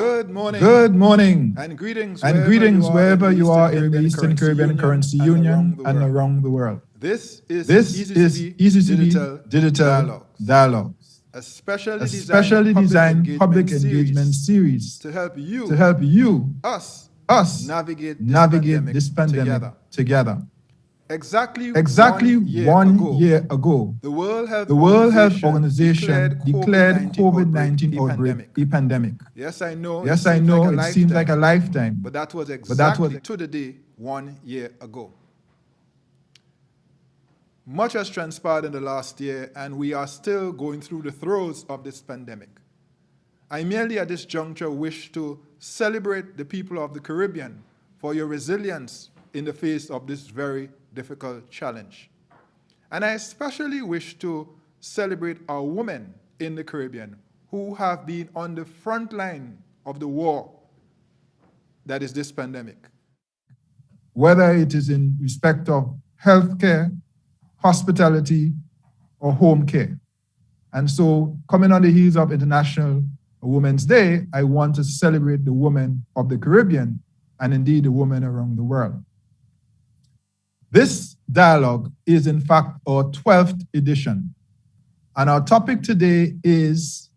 Good morning. Good morning. And greetings wherever you are in the Eastern Caribbean Currency Union and around the world. This is ECCB Digital Dialogues, a specially designed public engagement series to help you, us, navigate this pandemic together. Exactly 1 year ago, the World Health Organization declared COVID-19 outbreak a pandemic. Yes, I know. It seems like a lifetime. But that was exactly to the day 1 year ago. Much has transpired in the last year, and we are still going through the throes of this pandemic. I merely at this juncture wish to celebrate the people of the Caribbean for your resilience in the face of this very difficult challenge. And I especially wish to celebrate our women in the Caribbean who have been on the front line of the war that is this pandemic. Whether it is in respect of healthcare, hospitality, or home care. And so, coming on the heels of International Women's Day, I want to celebrate the women of the Caribbean and indeed the women around the world. This dialogue is in fact our 12th edition, and our topic today is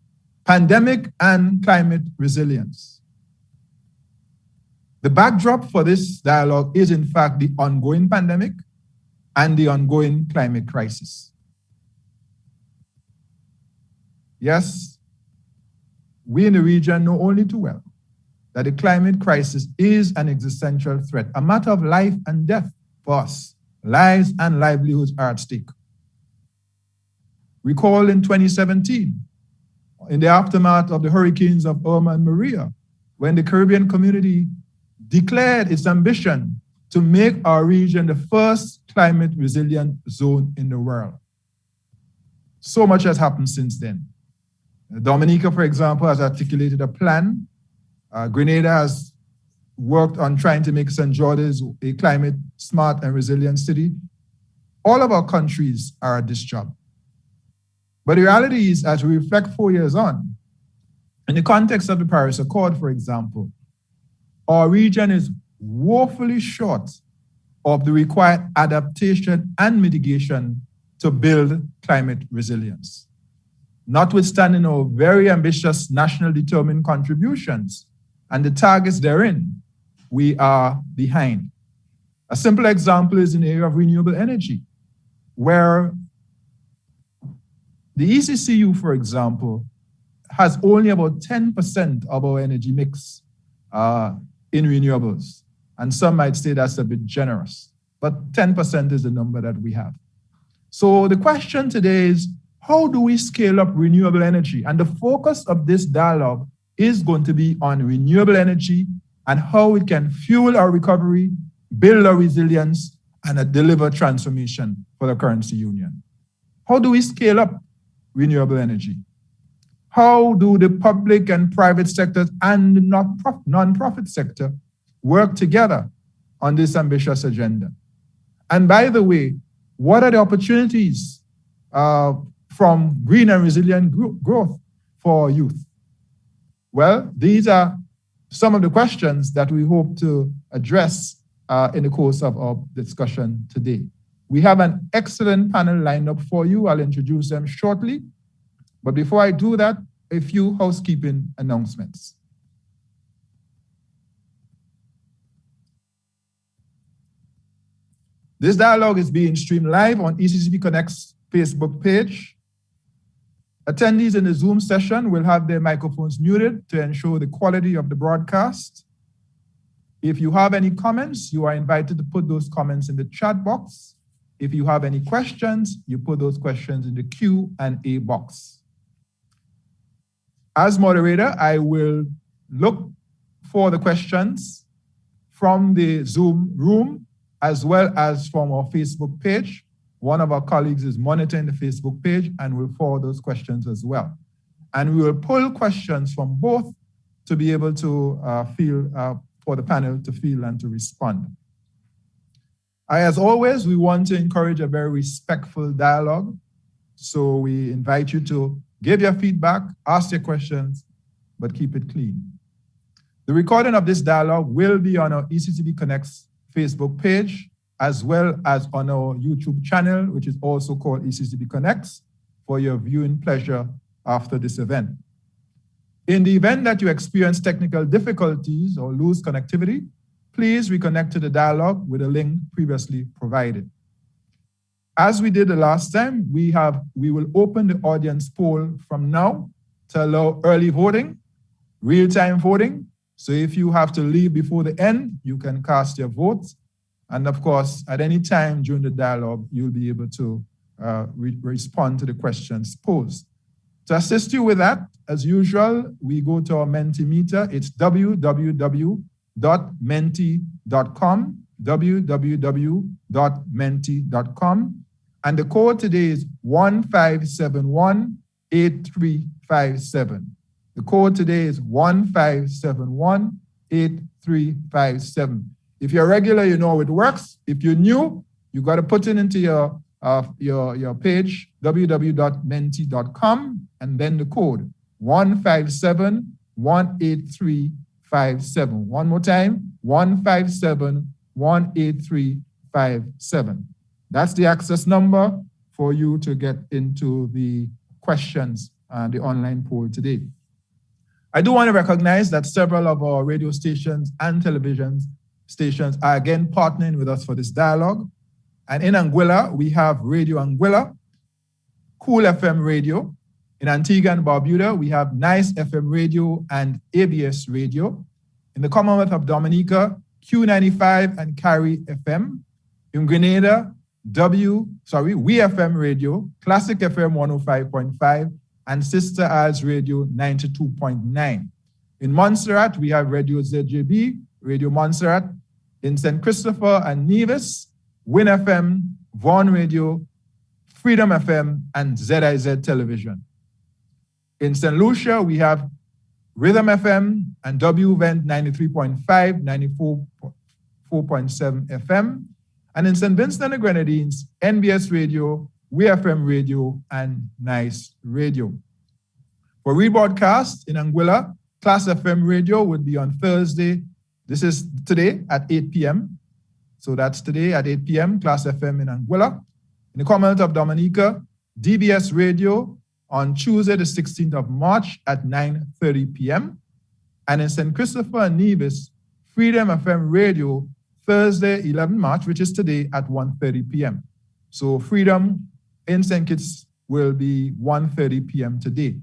pandemic and climate resilience. The backdrop for this dialogue is in fact the ongoing pandemic and the ongoing climate crisis. Yes, we in the region know only too well that the climate crisis is an existential threat, a matter of life and death for us. Lives and livelihoods are at stake. Recall in 2017, in the aftermath of the hurricanes of Irma and Maria, when the Caribbean community declared its ambition to make our region the first climate resilient zone in the world. So much has happened since then. Dominica, for example, has articulated a plan. Grenada has worked on trying to make St. George's a climate smart and resilient city. All of our countries are at this job. But the reality is, as we reflect 4 years on, in the context of the Paris Accord, for example, our region is woefully short of the required adaptation and mitigation to build climate resilience. Notwithstanding our very ambitious national determined contributions and the targets therein, we are behind. A simple example is in the area of renewable energy, where the ECCU, for example, has only about 10% of our energy mix in renewables. And some might say that's a bit generous, but 10% is the number that we have. So the question today is, how do we scale up renewable energy? And the focus of this dialogue is going to be on renewable energy and how it can fuel our recovery, build our resilience, and deliver transformation for the currency union. How do we scale up renewable energy? How do the public and private sectors and the non-profit sector work together on this ambitious agenda? And by the way, what are the opportunities from green and resilient growth for our youth? Well, these are some of the questions that we hope to address in the course of our discussion today. We have an excellent panel lined up for you. I'll introduce them shortly. But before I do that, a few housekeeping announcements. This dialogue is being streamed live on ECCB Connect's Facebook page. Attendees in the Zoom session will have their microphones muted to ensure the quality of the broadcast. If you have any comments, you are invited to put those comments in the chat box. If you have any questions, you put those questions in the Q&A box. As moderator, I will look for the questions from the Zoom room as well as from our Facebook page. One of our colleagues is monitoring the Facebook page and will forward those questions as well. And we will pull questions from both to be able to for the panel to feel and to respond. As always, we want to encourage a very respectful dialogue. So we invite you to give your feedback, ask your questions, but keep it clean. The recording of this dialogue will be on our ECCB Connects Facebook page, as well as on our YouTube channel, which is also called ECCB Connects, for your viewing pleasure after this event. In the event that you experience technical difficulties or lose connectivity, please reconnect to the dialogue with a link previously provided. As we did the last time, we will open the audience poll from now to allow early voting, real-time voting. So if you have to leave before the end, you can cast your votes. And of course, at any time during the dialogue, you'll be able to respond to the questions posed. To assist you with that, as usual, we go to our Mentimeter. It's www.menti.com, www.menti.com. And the code today is 1571-8357. The code today is 1571-8357. If you're regular, you know how it works. If you're new, you got to put it into your page, www.menti.com, and then the code 157-18357. One more time, 157-18357. That's the access number for you to get into the questions and the online poll today. I do want to recognize that several of our radio stations and television stations are again partnering with us for this dialogue. And in Anguilla, we have Radio Anguilla, Cool FM Radio. In Antigua and Barbuda, we have Nice FM Radio and ABS Radio. In the Commonwealth of Dominica, Q95 and Carry FM. In Grenada, We FM Radio, Classic FM 105.5, and Sister As Radio 92.9. In Montserrat, we have Radio ZJB, Radio Montserrat. In St. Christopher and Nevis, Win FM, Vaughan Radio, Freedom FM, and ZIZ Television. In St. Lucia, we have Rhythm FM and WVent 93.5, 94.7 FM. And in St. Vincent and the Grenadines, NBS Radio, WeFM Radio, and Nice Radio. For rebroadcast in Anguilla, Class FM Radio would be on Thursday. This is today at 8 p.m. So that's today at 8 p.m., Class FM in Anguilla. In the Commonwealth of Dominica, DBS Radio on Tuesday, the 16th of March at 9:30 p.m. And in St. Christopher and Nevis, Freedom FM Radio, Thursday, 11 March, which is today at 1:30 p.m. So Freedom in St. Kitts will be 1:30 p.m. today.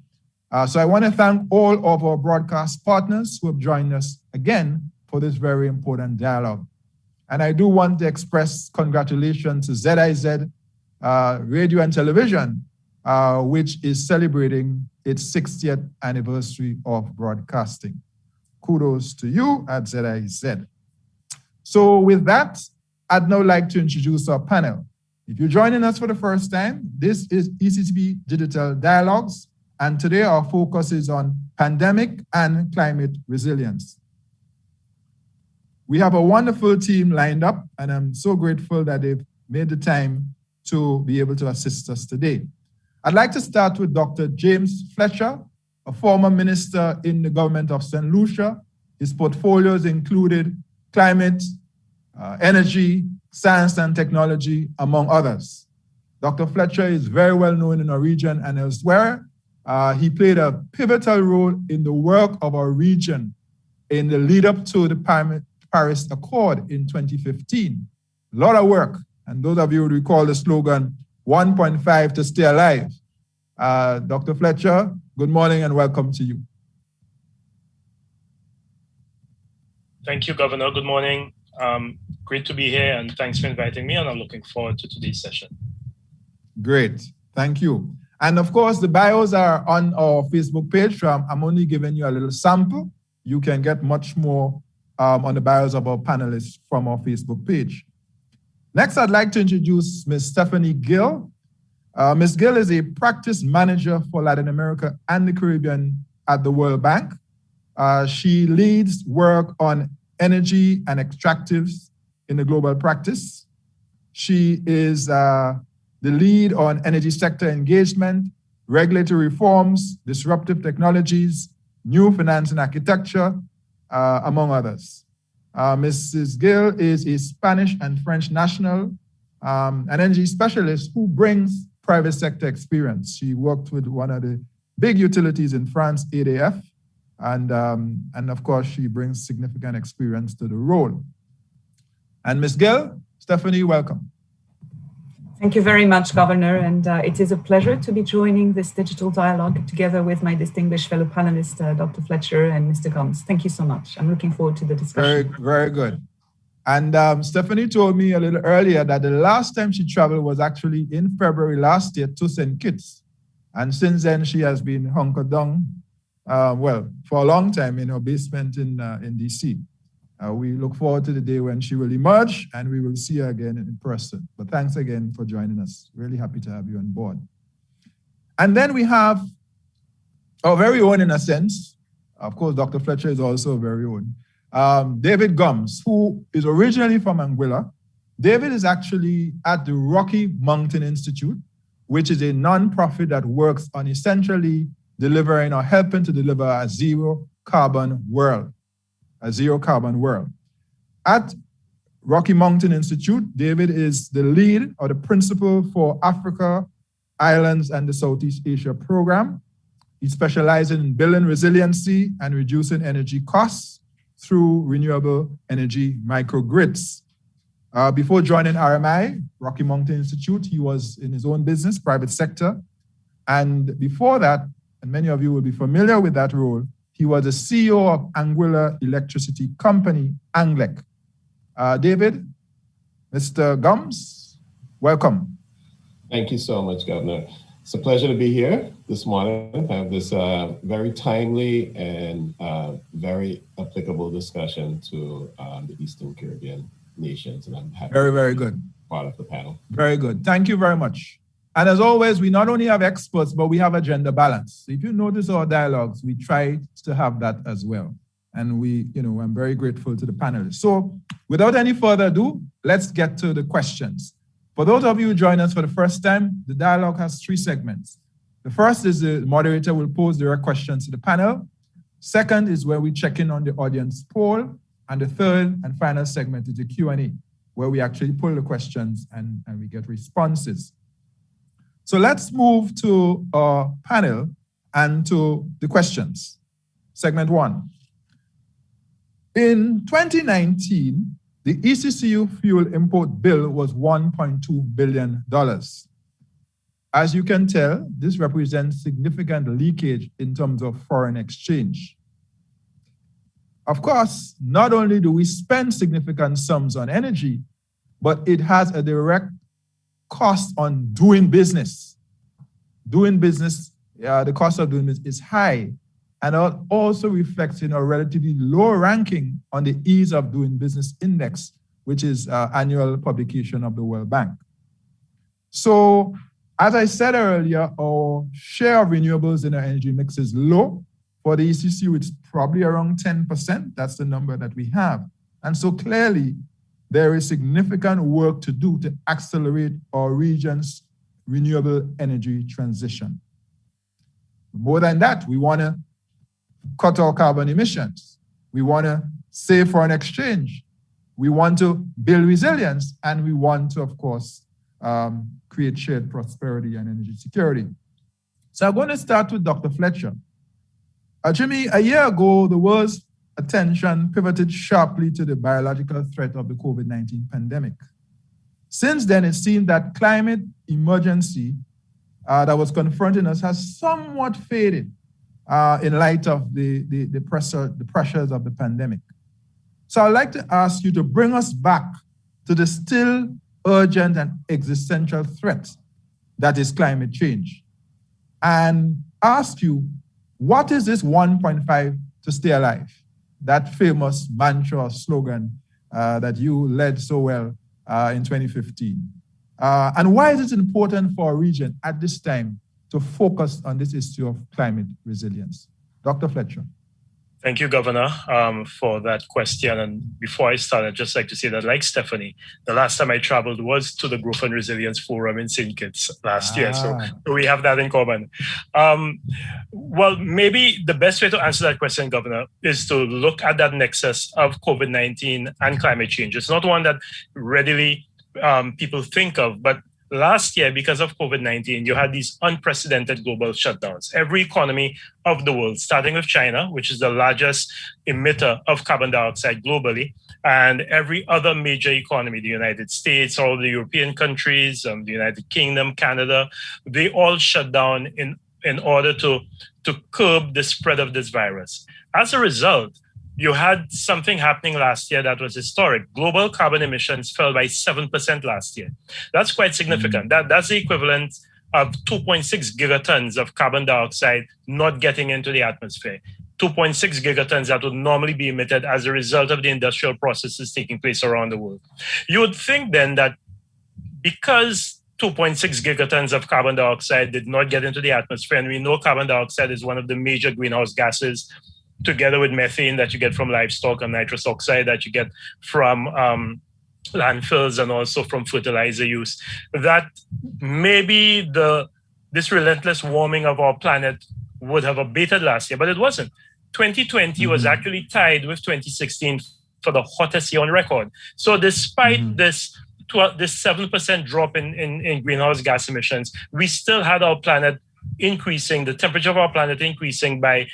So I want to thank all of our broadcast partners who have joined us again for this very important dialogue. And I do want to express congratulations to ZIZ Radio and Television, which is celebrating its 60th anniversary of broadcasting. Kudos to you at ZIZ. So with that, I'd now like to introduce our panel. If you're joining us for the first time, this is ECCB Digital Dialogues, and today our focus is on pandemic and climate resilience. We have a wonderful team lined up, and I'm so grateful that they've made the time to be able to assist us today. I'd like to start with Dr. James Fletcher, a former minister in the government of St. Lucia. His portfolios included climate, energy, science and technology, among others. Dr. Fletcher is very well known in our region and elsewhere. He played a pivotal role in the work of our region in the lead up to the Paris Accord in 2015. A lot of work. And those of you who recall the slogan, 1.5 to stay alive. Dr. Fletcher, good morning and welcome to you. Thank you, Governor. Good morning. Great to be here and thanks for inviting me, and I'm looking forward to today's session. Great. Thank you. And of course, the bios are on our Facebook page. So I'm only giving you a little sample. You can get much more on the bios of our panelists from our Facebook page. Next, I'd like to introduce Ms. Stephanie Gill. Ms. Gill is a practice manager for Latin America and the Caribbean at the World Bank. She leads work on energy and extractives in the global practice. She is the lead on energy sector engagement, regulatory reforms, disruptive technologies, new financing architecture, among others. Mrs. Gill is a Spanish and French national, an energy specialist who brings private sector experience. She worked with one of the big utilities in France, EDF, and of course, she brings significant experience to the role. And Ms. Gill, Stephanie, welcome. Thank you very much, Governor, and it is a pleasure to be joining this digital dialogue together with my distinguished fellow panelists, Dr. Fletcher and Mr. Gumbs. Thank you so much. I'm looking forward to the discussion. Very, very good. And Stephanie told me a little earlier that the last time she traveled was actually in February last year to St. Kitts. And since then, she has been hunkered down, well, for a long time in her basement in DC. We look forward to the day when she will emerge and we will see her again in person. But thanks again for joining us. Really happy to have you on board. And then we have our very own, in a sense. Of course, Dr. Fletcher is also very own. David Gumbs, who is originally from Anguilla. David is actually at the Rocky Mountain Institute, which is a non-profit that works on essentially delivering or helping to deliver a zero carbon world. A zero carbon world. At Rocky Mountain Institute, David is the lead or the principal for Africa, Islands, and the Southeast Asia program. He specializes in building resiliency and reducing energy costs through renewable energy microgrids. Before joining RMI, Rocky Mountain Institute, he was in his own business, private sector. And before that, and many of you will be familiar with that role, he was the CEO of Anguilla Electricity Company, ANGLEC. David, Mr. Gumbs, welcome. Thank you so much, Governor. It's a pleasure to be here this morning. I have this very timely and very applicable discussion to the Eastern Caribbean nations, and I'm happy. Very, very good. Part of the panel. Very good. Thank you very much. And as always, we not only have experts, but we have a gender balance. If you notice our dialogues, we try to have that as well. And I'm very grateful to the panelists. So without any further ado, let's get to the questions. For those of you who join us for the first time, the dialogue has 3 segments. The first is the moderator will pose direct questions to the panel. Second is where we check in on the audience poll. And the third and final segment is the Q&A, where we actually pull the questions and we get responses. So let's move to our panel and to the questions. Segment 1. In 2019, the ECCU fuel import bill was $1.2 billion. As you can tell, this represents significant leakage in terms of foreign exchange. Of course, not only do we spend significant sums on energy, but it has a direct cost on doing business. Doing business, the cost of doing business is high, and it also reflects in a relatively low ranking on the Ease of Doing Business Index, which is an annual publication of the World Bank. So, as I said earlier, our share of renewables in our energy mix is low. For the ECCU, it's probably around 10%. That's the number that we have. And so clearly, there is significant work to do to accelerate our region's renewable energy transition. More than that, we want to cut our carbon emissions. We want to save foreign exchange. We want to build resilience. And we want to, of course, create shared prosperity and energy security. So I'm going to start with Dr. Fletcher. Jimmy, a year ago, the world's attention pivoted sharply to the biological threat of the COVID-19 pandemic. Since then, it seemed that climate emergency that was confronting us has somewhat faded in light of the pressures of the pandemic. So I'd like to ask you to bring us back to the still urgent and existential threat that is climate change, and ask you, what is this 1.5 to stay alive? That famous mantra or slogan that you led so well in 2015. And why is it important for our region at this time to focus on this issue of climate resilience? Dr. Fletcher. Thank you, Governor, for that question. And before I start, I'd just like to say that, like Stephanie, the last time I traveled was to the Growth and Resilience Forum in St. Kitts last year. So we have that in common. Well, maybe the best way to answer that question, Governor, is to look at that nexus of COVID-19 and climate change. It's not one that readily people think of, but last year, because of COVID-19, you had these unprecedented global shutdowns. Every economy of the world, starting with China, which is the largest emitter of carbon dioxide globally, and every other major economy, the United States, all the European countries, the United Kingdom, Canada, they all shut down in order to curb the spread of this virus. As a result, you had something happening last year that was historic. Global carbon emissions fell by 7% last year. That's quite significant. That's the equivalent of 2.6 gigatons of carbon dioxide not getting into the atmosphere. 2.6 gigatons that would normally be emitted as a result of the industrial processes taking place around the world. You would think then that because 2.6 gigatons of carbon dioxide did not get into the atmosphere, and we know carbon dioxide is one of the major greenhouse gases, together with methane that you get from livestock and nitrous oxide that you get from landfills and also from fertilizer use, that maybe this relentless warming of our planet would have abated last year, but it wasn't. 2020 was actually tied with 2016 for the hottest year on record. So despite this 7% drop in greenhouse gas emissions, we still had our planet increasing, the temperature of our planet increasing by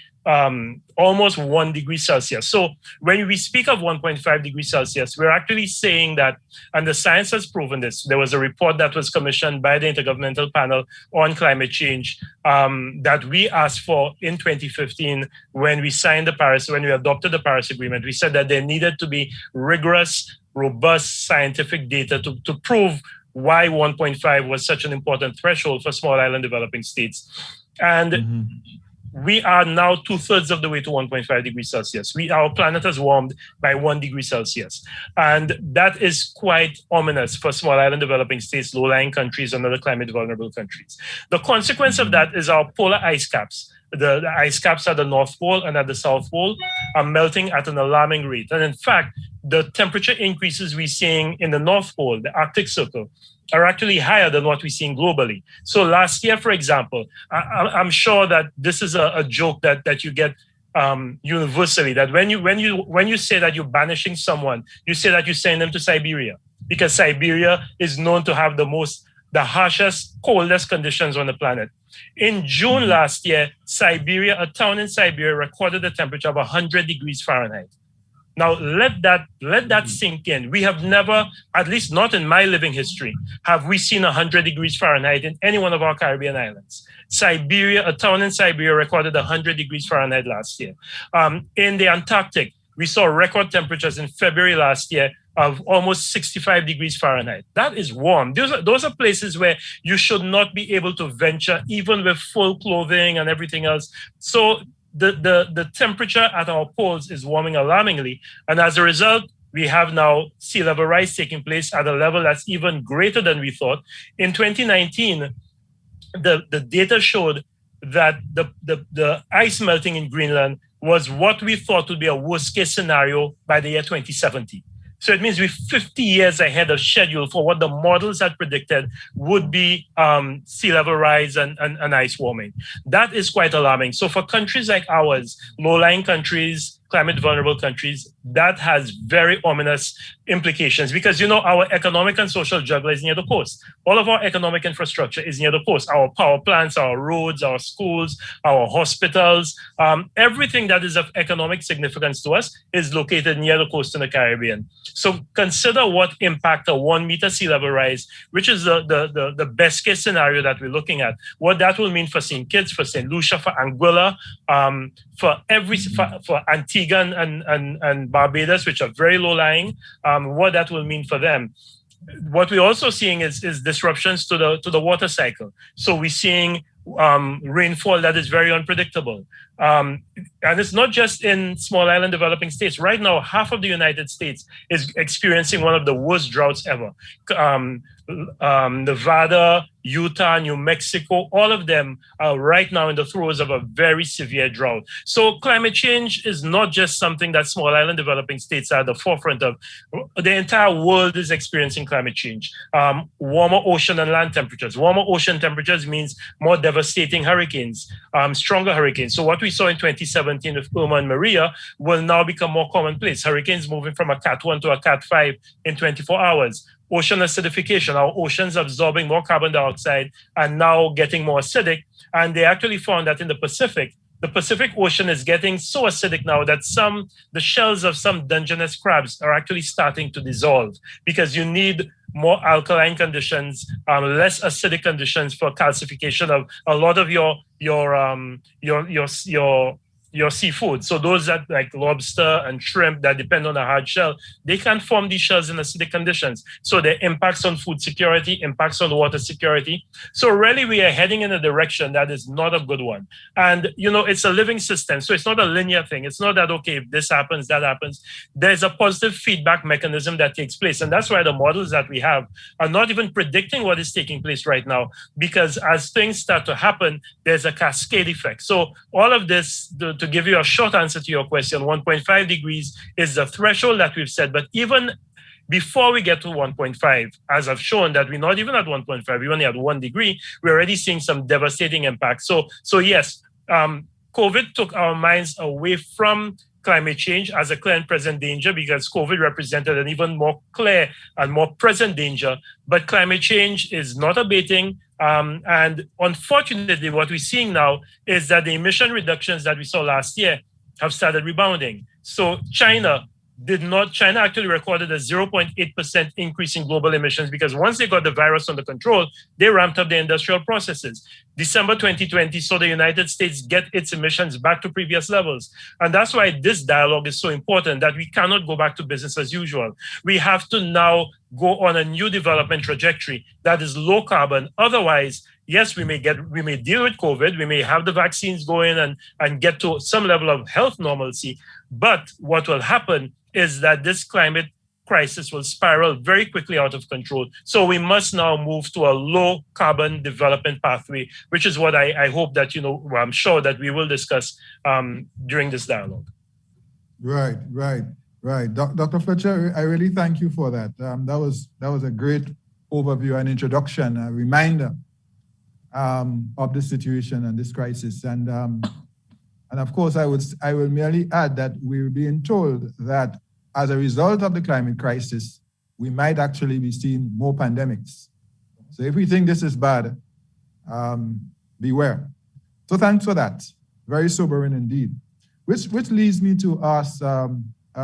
almost 1 degree Celsius. So when we speak of 1.5 degrees Celsius, we're actually saying that, and the science has proven this, there was a report that was commissioned by the Intergovernmental Panel on Climate Change that we asked for in 2015 when we adopted the Paris Agreement. We said that there needed to be rigorous, robust scientific data to prove why 1.5 was such an important threshold for small island developing states. And we are now 2/3 of the way to 1.5 degrees Celsius. Our planet has warmed by 1 degree Celsius. And that is quite ominous for small island developing states, low-lying countries, and other climate vulnerable countries. The consequence of that is our polar ice caps. The ice caps at the North Pole and at the South Pole are melting at an alarming rate. And in fact, the temperature increases we're seeing in the North Pole, the Arctic Circle, are actually higher than what we're seeing globally. So last year, for example, I'm sure that this is a joke that you get universally, that when you say that you're banishing someone, you say that you send them to Siberia, because Siberia is known to have the harshest, coldest conditions on the planet. In June last year, a town in Siberia recorded a temperature of 100 degrees Fahrenheit. Now, let that sink in. We have never, at least not in my living history, have we seen 100 degrees Fahrenheit in any one of our Caribbean islands. A town in Siberia recorded 100 degrees Fahrenheit last year. In the Antarctic, we saw record temperatures in February last year of almost 65 degrees Fahrenheit. That is warm. Those are places where you should not be able to venture, even with full clothing and everything else. So the temperature at our poles is warming alarmingly. And as a result, we have now sea level rise taking place at a level that's even greater than we thought. In 2019, the data showed that the ice melting in Greenland was what we thought would be a worst case scenario by the year 2070. So it means we're 50 years ahead of schedule for what the models had predicted would be sea level rise and ice warming. That is quite alarming. So for countries like ours, low-lying countries, climate vulnerable countries, that has very ominous implications because, our economic and social juggler is near the coast. All of our economic infrastructure is near the coast. Our power plants, our roads, our schools, our hospitals, everything that is of economic significance to us is located near the coast in the Caribbean. So consider what impact a 1 meter sea level rise, which is the best case scenario that we're looking at, what that will mean for St. Kitts, for St. Lucia, for Anguilla, for Antigua and Barbados, which are very low-lying, what that will mean for them. What we're also seeing is disruptions to the water cycle. So we're seeing rainfall that is very unpredictable. And it's not just in small island developing states. Right now, half of the United States is experiencing one of the worst droughts ever. Nevada, Utah, New Mexico, all of them are right now in the throes of a very severe drought. So climate change is not just something that small island developing states are at the forefront of. The entire world is experiencing climate change. Warmer ocean and land temperatures. Warmer ocean temperatures means more devastating hurricanes, stronger hurricanes. So what we saw in 2017 with Irma and Maria will now become more commonplace. Hurricanes moving from a Cat 1 to a Cat 5 in 24 hours. Ocean acidification, our oceans absorbing more carbon dioxide and now getting more acidic. And they actually found that in the Pacific Ocean is getting so acidic now that the shells of some Dungeness crabs are actually starting to dissolve because you need more alkaline conditions, less acidic conditions for calcification of a lot of your seafood. So those that like lobster and shrimp that depend on a hard shell, they can't form these shells in acidic conditions. So the impacts on food security, impacts on water security. So really we are heading in a direction that is not a good one. And, it's a living system. So it's not a linear thing. It's not that, okay, if this happens, that happens. There's a positive feedback mechanism that takes place. And that's why the models that we have are not even predicting what is taking place right now, because as things start to happen, there's a cascade effect. So all of this, to give you a short answer to your question, 1.5 degrees is the threshold that we've set. But even before we get to 1.5, as I've shown that we're not even at 1.5, we're only at 1 degree, we're already seeing some devastating impacts. So yes, COVID took our minds away from climate change as a clear and present danger because COVID represented an even more clear and more present danger. But climate change is not abating. And unfortunately, what we're seeing now is that the emission reductions that we saw last year have started rebounding. So China actually recorded a 0.8% increase in global emissions because once they got the virus under control, they ramped up their industrial processes. December 2020 saw the United States get its emissions back to previous levels. And that's why this dialogue is so important, that we cannot go back to business as usual. We have to now go on a new development trajectory that is low carbon. Otherwise, yes, we may deal with COVID, we may have the vaccines going and get to some level of health normalcy. But what will happen is that this climate crisis will spiral very quickly out of control. So we must now move to a low carbon development pathway, which is what I hope that, I'm sure that we will discuss during this dialogue. Right. Dr. Fletcher, I really thank you for that. That was a great overview and introduction, a reminder of the situation and this crisis. And of course, I will merely add that we're being told that as a result of the climate crisis, we might actually be seeing more pandemics. So if we think this is bad, beware. So thanks for that. Very sobering indeed. Which leads me to ask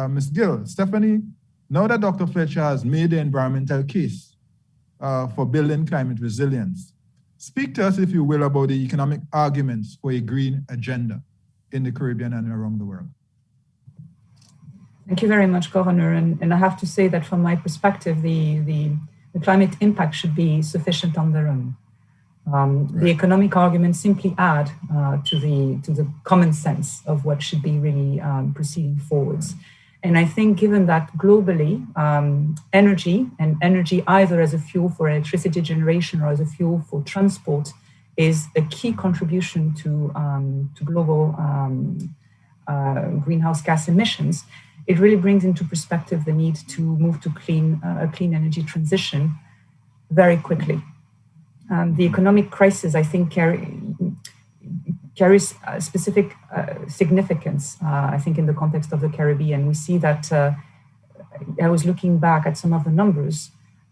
Ms. Gill. Stephanie, now that Dr. Fletcher has made the environmental case for building climate resilience, speak to us, if you will, about the economic arguments for a green agenda in the Caribbean and around the world. Thank you very much, Governor. And I have to say that from my perspective, the climate impact should be sufficient on their own. The economic arguments simply add to the common sense of what should be really proceeding forwards. And I think given that globally, energy either as a fuel for electricity generation or as a fuel for transport is a key contribution to global greenhouse gas emissions, it really brings into perspective the need to move to a clean energy transition very quickly. The economic crisis, I think, carries specific significance, I think, in the context of the Caribbean. We see that, I was looking back at some of the numbers,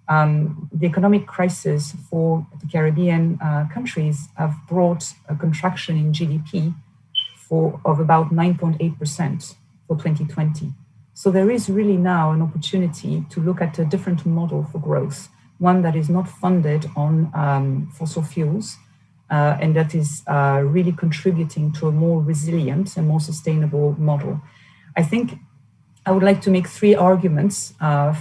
the economic crisis for the Caribbean countries have brought a contraction in GDP of about 9.8% for 2020. So there is really now an opportunity to look at a different model for growth, one that is not funded on fossil fuels, and that is really contributing to a more resilient and more sustainable model. I think I would like to make three arguments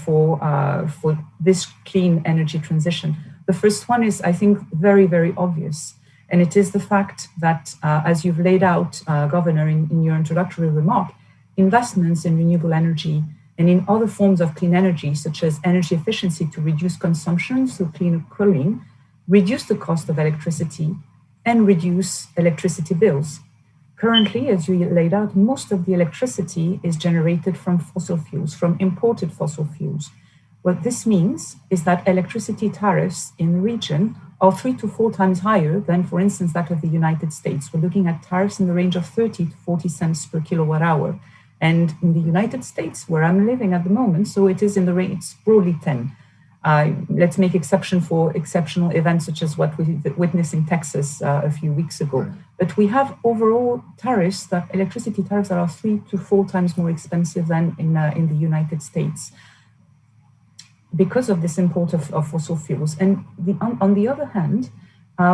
for this clean energy transition. The first one is, I think, very, very obvious, and it is the fact that, as you've laid out, Governor, in your introductory remark, investments in renewable energy and in other forms of clean energy, such as energy efficiency to reduce consumption through clean cooling, reduce the cost of electricity, and reduce electricity bills. Currently, as you laid out, most of the electricity is generated from fossil fuels, from imported fossil fuels. What this means is that electricity tariffs in the region are 3 to 4 times higher than, for instance, that of the United States. We're looking at tariffs in the range of 30 to 40 cents per kilowatt hour. And in the United States, where I'm living at the moment, so it is in the range, it's broadly 10. Let's make exception for exceptional events such as what we witnessed in Texas a few weeks ago. Right. But we have overall tariffs, that electricity tariffs that are 3 to 4 times more expensive than in the United States because of this import of fossil fuels. And on the other hand,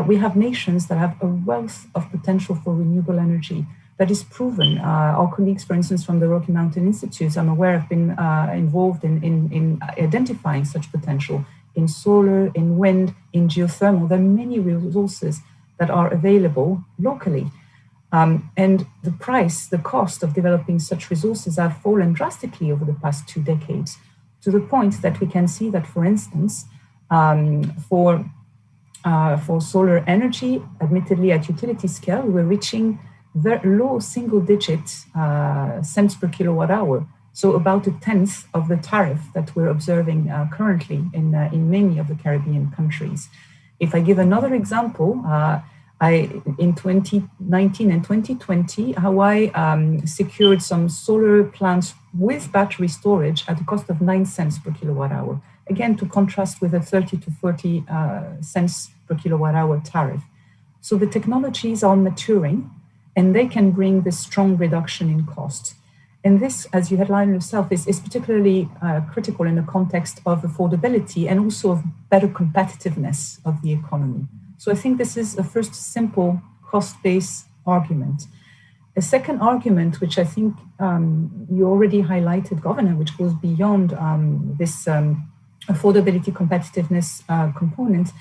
we have nations that have a wealth of potential for renewable energy that is proven. Our colleagues, for instance, from the Rocky Mountain Institute, I'm aware, have been involved in identifying such potential in solar, in wind, in geothermal. There are many resources that are available locally. And the cost of developing such resources have fallen drastically over the past 2 decades, to the point that we can see that, for instance, for solar energy, admittedly at utility scale, we're reaching very low single-digit cents per kilowatt hour, so about 1/10 of the tariff that we're observing currently in many of the Caribbean countries. If I give another example, in 2019 and 2020, Hawaii secured some solar plants with battery storage at a cost of 9 cents per kilowatt hour, again to contrast with a 30 to 40 cents per kilowatt hour tariff. So the technologies are maturing, and they can bring this strong reduction in cost. And this, as you headlined yourself, is particularly critical in the context of affordability and also of better competitiveness of the economy. So I think this is a first simple cost-based argument. A second argument, which I think you already highlighted, Governor, which goes beyond this affordability competitiveness component,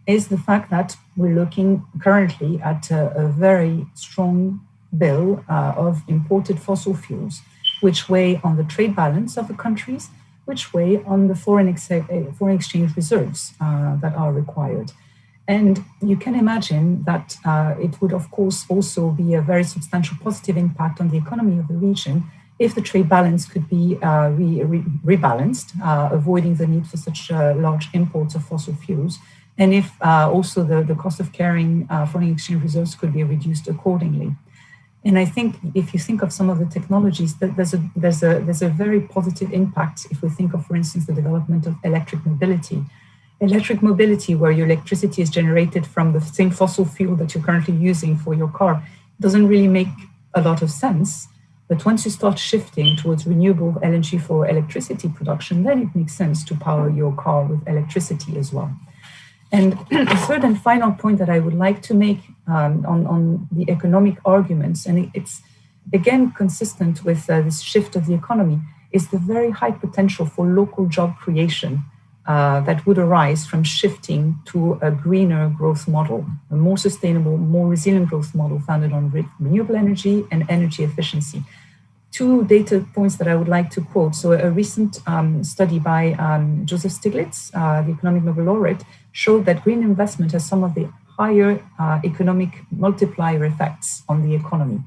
is the fact that we're looking currently at a very strong bill of imported fossil fuels, which weigh on the trade balance of the countries, which weigh on the foreign exchange reserves that are required. And you can imagine that it would, of course, also be a very substantial positive impact on the economy of the region if the trade balance could be rebalanced, avoiding the need for such large imports of fossil fuels, and if also the cost of carrying foreign exchange reserves could be reduced accordingly. And I think if you think of some of the technologies, there's a very positive impact if we think of, for instance, the development of electric mobility. Electric mobility, where your electricity is generated from the same fossil fuel that you're currently using for your car, doesn't really make a lot of sense. But once you start shifting towards renewable energy for electricity production, then it makes sense to power your car with electricity as well. And the third and final point that I would like to make on the economic arguments, and it's again consistent with this shift of the economy, is the very high potential for local job creation that would arise from shifting to a greener growth model, a more sustainable, more resilient growth model founded on renewable energy and energy efficiency. 2 data points that I would like to quote. So a recent study by Joseph Stiglitz, the Economic Nobel laureate, showed that green investment has some of the higher economic multiplier effects on the economy.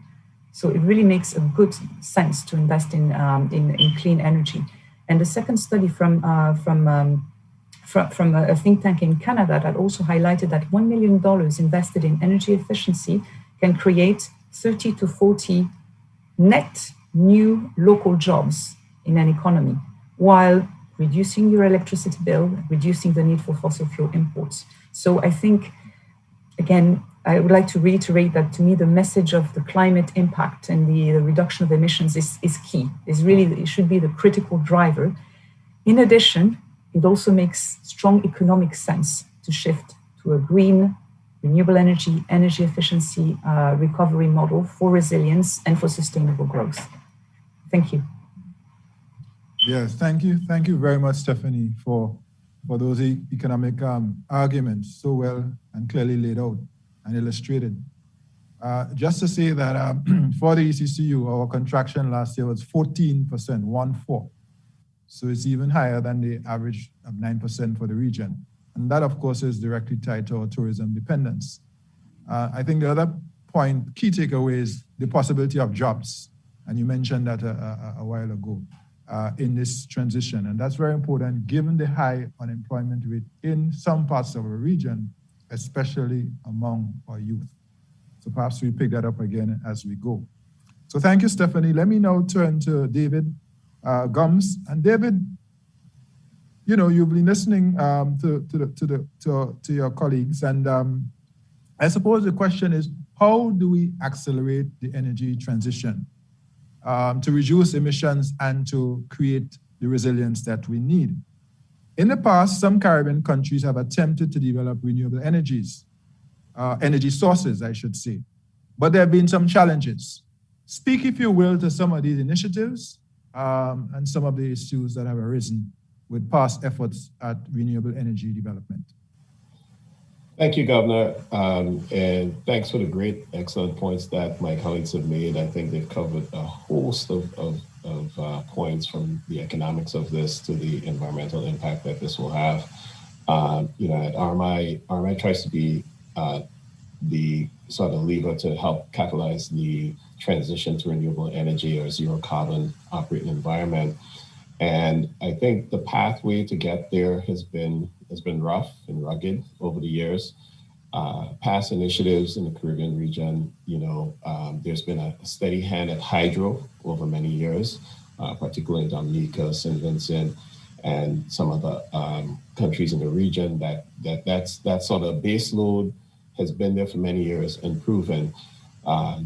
So it really makes a good sense to invest in clean energy. And the second study from a think tank in Canada that also highlighted that $1 million invested in energy efficiency can create 30 to 40 net new local jobs in an economy, while reducing your electricity bill, reducing the need for fossil fuel imports. So I think, again, I would like to reiterate that to me, the message of the climate impact and the reduction of emissions is key. It should be the critical driver. In addition, it also makes strong economic sense to shift to a green, renewable energy, energy efficiency recovery model for resilience and for sustainable growth. Thank you. Yes, thank you. Thank you very much, Stephanie, for those economic arguments so well and clearly laid out and illustrated. Just to say that for the ECCU, our contraction last year was 14%, 1-4. So it's even higher than the average of 9% for the region. And that, of course, is directly tied to our tourism dependence. I think the other point, key takeaway, is the possibility of jobs. And you mentioned that a while ago in this transition. And that's very important given the high unemployment rate in some parts of our region, especially among our youth. So perhaps we pick that up again as we go. So thank you, Stephanie. Let me now turn to David Gumbs. And David, you know, you've been listening to your colleagues, and I suppose the question is, how do we accelerate the energy transition to reduce emissions and to create the resilience that we need? In the past, some Caribbean countries have attempted to develop renewable energies, energy sources, I should say, but there have been some challenges. Speak, if you will, to some of these initiatives and some of the issues that have arisen with past efforts at renewable energy development. Thank you, Governor, and thanks for the great, excellent points that my colleagues have made. I think they've covered a host of points, from the economics of this to the environmental impact that this will have. You know, at RMI tries to be the sort of lever to help catalyze the transition to renewable energy or zero carbon operating environment. And I think the pathway to get there has been rough and rugged over the years. Past initiatives in the Caribbean region, you know, there's been a steady hand at hydro over many years, particularly in Dominica, St. Vincent, and some of the countries in the region. That sort of base load has been there for many years and proven.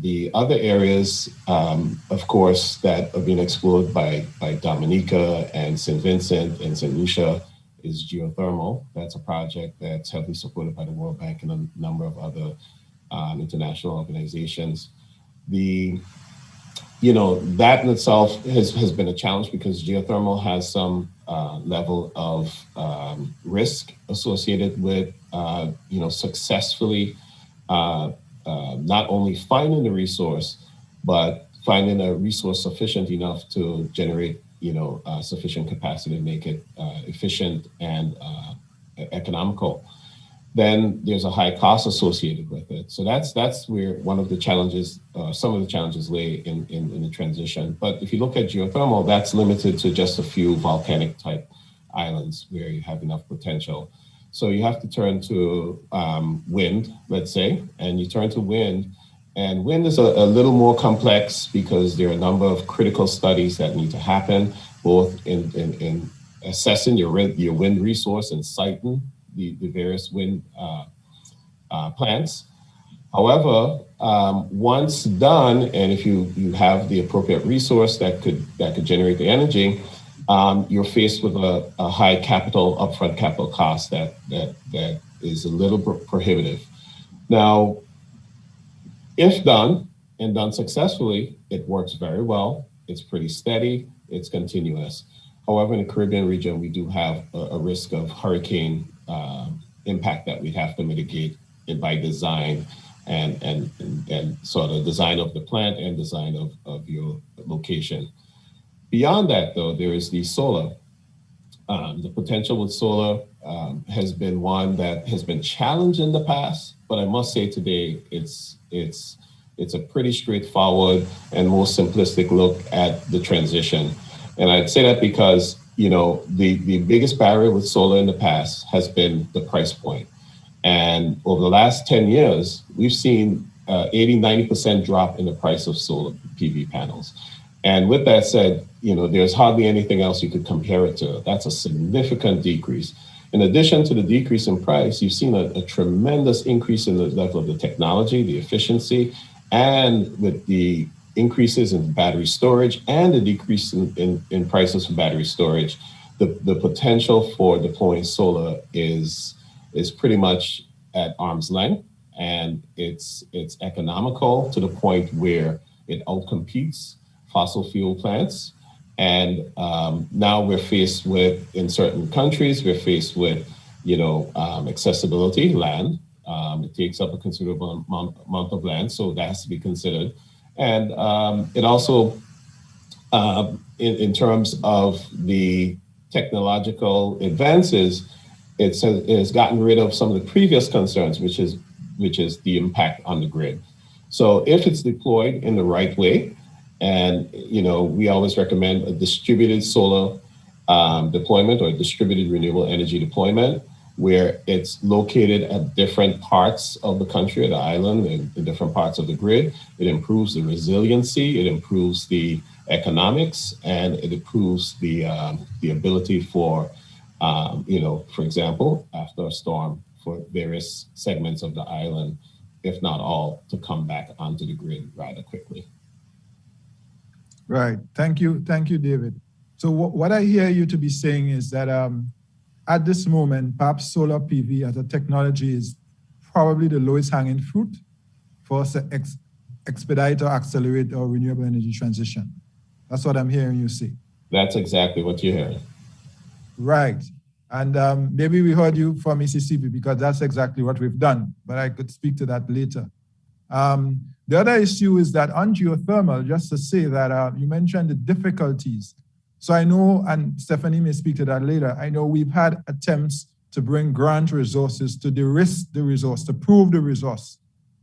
The other areas, of course, that are being explored by Dominica and St. Vincent and St. Lucia is geothermal. That's a project that's heavily supported by the World Bank and a number of other international organizations. You know, that in itself has been a challenge because geothermal has some level of risk associated with, you know, successfully not only finding the resource, but finding a resource sufficient enough to generate, you know, sufficient capacity to make it efficient and economical. Then there's a high cost associated with it. So that's where one of the challenges, some of the challenges lay in the transition. But if you look at geothermal, that's limited to just a few volcanic type islands where you have enough potential. So you have to turn to wind, let's say, and you turn to wind. And wind is a little more complex because there are a number of critical studies that need to happen, both in assessing your wind resource and siting the various wind plants. However, once done, and if you have the appropriate resource that could generate the energy, you're faced with a high upfront capital cost that is a little prohibitive. Now, if done and done successfully, it works very well. It's pretty steady. It's continuous. However, in the Caribbean region, we do have a risk of hurricane impact that we have to mitigate by design and sort of design of the plant and design of your location. Beyond that, though, there is the solar. The potential with solar has been one that has been challenged in the past, but I must say today it's a pretty straightforward and more simplistic look at the transition. And I'd say that because, you know, the biggest barrier with solar in the past has been the price point. And over the last 10 years, we've seen 80-90% drop in the price of solar PV panels. And with that said, you know, there's hardly anything else you could compare it to. That's a significant decrease. In addition to the decrease in price, you've seen a tremendous increase in the level of the technology, the efficiency, and with the increases in battery storage and the decrease in prices for battery storage, the potential for deploying solar is pretty much at arm's length, and it's economical to the point where it outcompetes fossil fuel plants. And now we're faced with, in certain countries, we're faced with, you know, accessibility, land. It takes up a considerable amount of land, so that has to be considered. And it also in terms of the technological advances, it's gotten rid of some of the previous concerns, which is the impact on the grid. So if it's deployed in the right way, and we always recommend a distributed solar deployment or distributed renewable energy deployment, where it's located at different parts of the country, or the island, and in different parts of the grid. It improves the resiliency, it improves the economics, and it improves the ability for, for example, after a storm, for various segments of the island, if not all, to come back onto the grid rather quickly. Right. Thank you, David. So what I hear you to be saying is that at this moment, perhaps solar PV as a technology is probably the lowest hanging fruit for us to expedite or accelerate our renewable energy transition. That's what I'm hearing you say. That's exactly what you're hearing. Right. And maybe we heard you from ECCB because that's exactly what we've done, but I could speak to that later. The other issue is that on geothermal, just to say that you mentioned the difficulties. So I know, and Stephanie may speak to that later, I know we've had attempts to bring grant resources to de-risk the resource, to prove the resource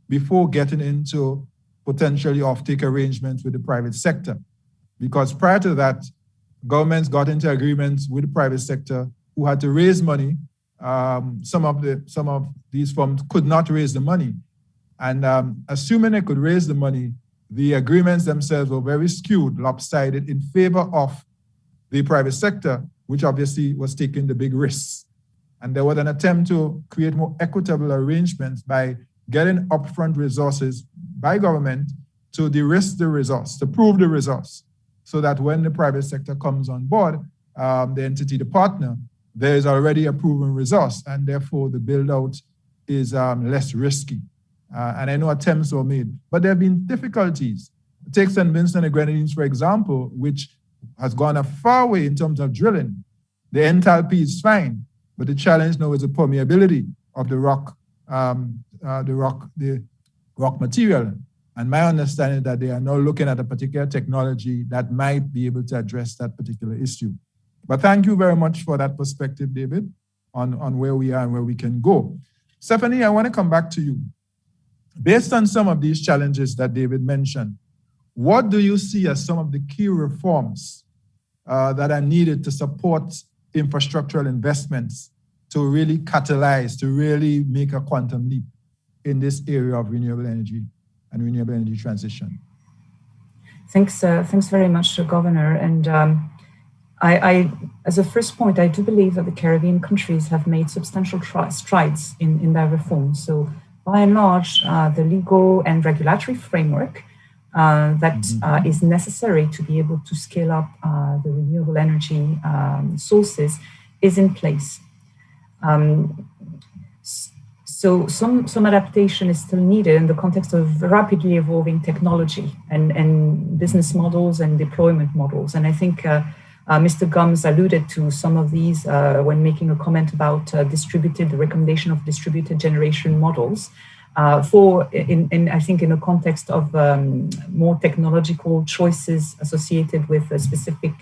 before getting into potentially offtake arrangements with the private sector. Because prior to that, governments got into agreements with the private sector who had to raise money. Some of these firms could not raise the money. And assuming they could raise the money, the agreements themselves were very skewed, lopsided in favor of the private sector, which obviously was taking the big risks. And there was an attempt to create more equitable arrangements by getting upfront resources by government to de-risk the resource, to prove the resource, so that when the private sector comes on board, the entity, the partner, there is already a proven resource, and therefore the build-out is less risky. And I know attempts were made, but there have been difficulties. Take St. Vincent and Grenadines, for example, which has gone a far way in terms of drilling. The enthalpy is fine, but the challenge now is the permeability of the rock, the rock material. And my understanding is that they are now looking at a particular technology that might be able to address that particular issue. But thank you very much for that perspective, David, on where we are and where we can go. Stephanie, I want to come back to you. Based on some of these challenges that David mentioned, what do you see as some of the key reforms that are needed to support infrastructural investments to really catalyze, to really make a quantum leap in this area of renewable energy and renewable energy transition? Thanks very much, Governor. And I, as a first point, I do believe that the Caribbean countries have made substantial strides in their reforms. So by and large, the legal and regulatory framework that is necessary to be able to scale up the renewable energy sources is in place. So some adaptation is still needed in the context of rapidly evolving technology and business models and deployment models. And I think Mr. Gumbs alluded to some of these when making a comment about the recommendation of distributed generation models I think in a context of more technological choices associated with specific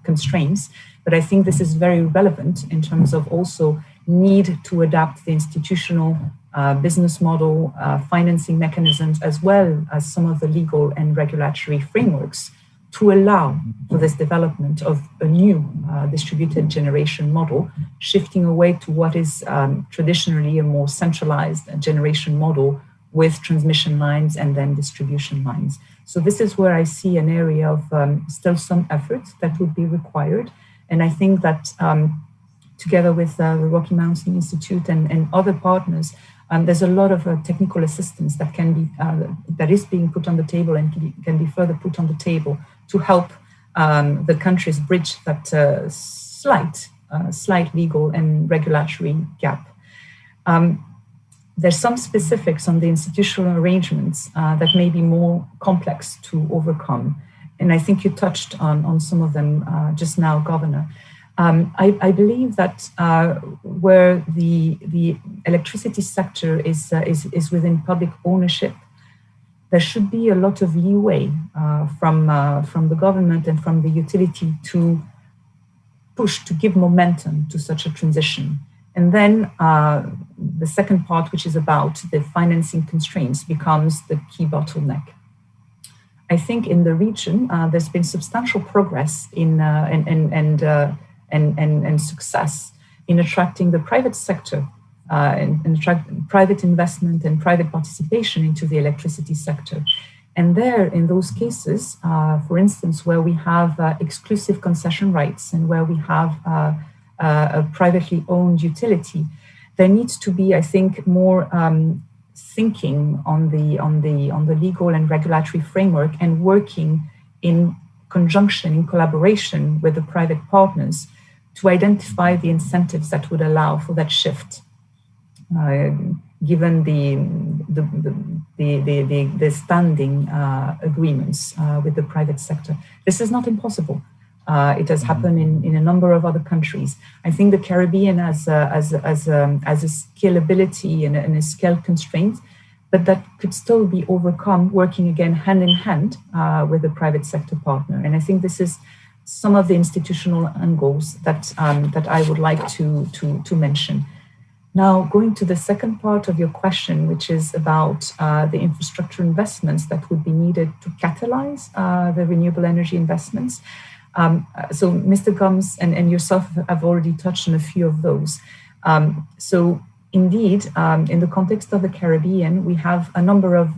constraints. But I think this is very relevant in terms of also need to adapt the institutional business model, financing mechanisms, as well as some of the legal and regulatory frameworks to allow for this development of a new distributed generation model, shifting away to what is traditionally a more centralized generation model with transmission lines and then distribution lines. So this is where I see an area of still some effort that would be required. And I think that together with the Rocky Mountain Institute and other partners, there's a lot of technical assistance that can be that is being put on the table and can be further put on the table to help the countries bridge that slight legal and regulatory gap. There's some specifics on the institutional arrangements that may be more complex to overcome. And I think you touched on some of them just now, Governor. I believe that where the electricity sector is within public ownership, there should be a lot of leeway from the government and from the utility to push, to give momentum to such a transition. And then the second part, which is about the financing constraints, becomes the key bottleneck. I think in the region, there's been substantial progress in and success in attracting the private sector and attract private investment and private participation into the electricity sector. And there, in those cases, for instance, where we have exclusive concession rights and where we have a privately owned utility, there needs to be, I think, more thinking on the legal and regulatory framework and working in conjunction, in collaboration with the private partners to identify the incentives that would allow for that shift, given the standing agreements with the private sector. This is not impossible. It has happened in a number of other countries. I think the Caribbean has a scalability and a scale constraint, but that could still be overcome working again hand in hand with the private sector partner. And I think this is some of the institutional angles that I would like to mention. Now, going to the second part of your question, which is about the infrastructure investments that would be needed to catalyze the renewable energy investments. So Mr. Gumbs and yourself have already touched on a few of those. So indeed, in the context of the Caribbean, we have a number of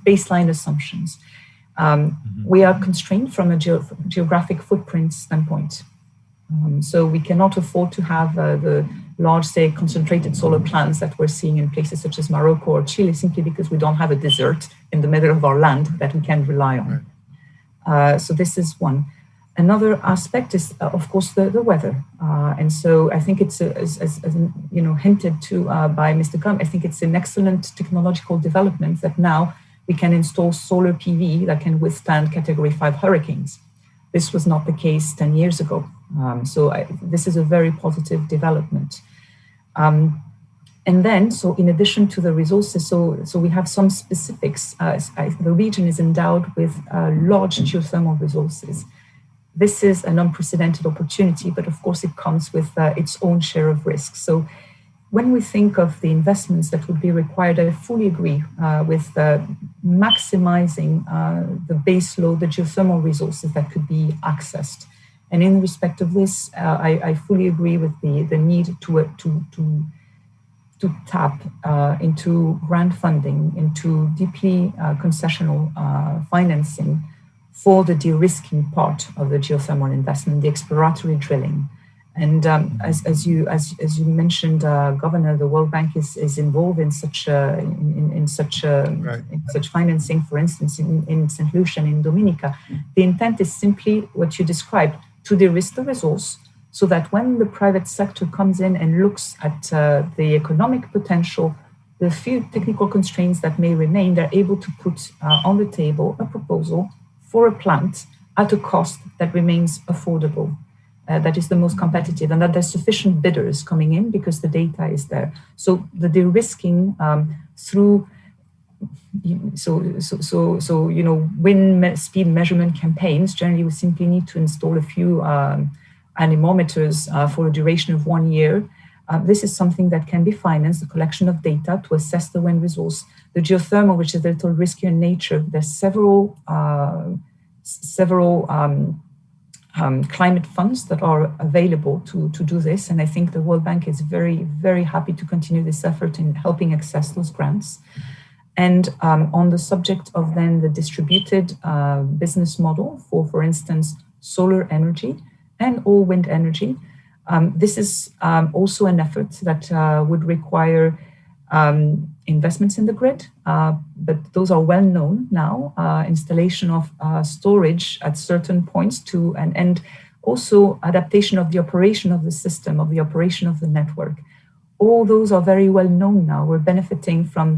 baseline assumptions. We are constrained from a geographic footprint standpoint. So we cannot afford to have the large, say, concentrated solar plants that we're seeing in places such as Morocco or Chile, simply because we don't have a desert in the middle of our land that we can rely on. Right. So this is one. Another aspect is, of course, the weather. And so I think it's, as hinted to by Mr. Gumbs, I think it's an excellent technological development that now we can install solar PV that can withstand Category 5 hurricanes. This was not the case 10 years ago. This is a very positive development. And then, so in addition to the resources, so we have some specifics. The region is endowed with large geothermal resources. This is an unprecedented opportunity, but of course it comes with its own share of risk. So when we think of the investments that would be required, I fully agree with maximizing the base load, the geothermal resources that could be accessed. And in respect of this, I fully agree with the need to tap into grant funding, into deeply concessional financing for the de-risking part of the geothermal investment, the exploratory drilling. And as you mentioned, Governor, the World Bank is involved in such financing. For instance, in St. Lucia and in Dominica, the intent is simply what you described, to de-risk the resource, so that when the private sector comes in and looks at the economic potential, the few technical constraints that may remain, they're able to put on the table a proposal for a plant at a cost that remains affordable. That is the most competitive, and that there's sufficient bidders coming in because the data is there. So the de-risking through wind speed measurement campaigns, generally we simply need to install a few anemometers for a duration of 1 year. This is something that can be financed, the collection of data to assess the wind resource. The geothermal, which is a little riskier in nature, there's several climate funds that are available to do this. And I think the World Bank is very, very happy to continue this effort in helping access those grants. And on the subject of then the distributed business model for instance, solar energy and or wind energy, this is also an effort that would require investments in the grid, but those are well known now, installation of storage at certain points and also adaptation of the operation of the system, of the operation of the network. All those are very well known now. We're benefiting from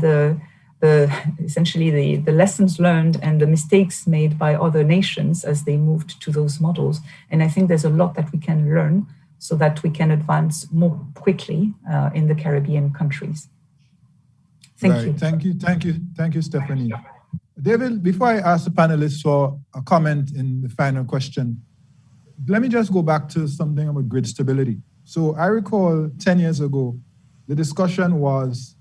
essentially the lessons learned and the mistakes made by other nations as they moved to those models. And I think there's a lot that we can learn so that we can advance more quickly in the Caribbean countries. Thank you. Thank you, Stephanie. David, before I ask the panelists for a comment in the final question, let me just go back to something about grid stability. So I recall 10 years ago, the discussion was,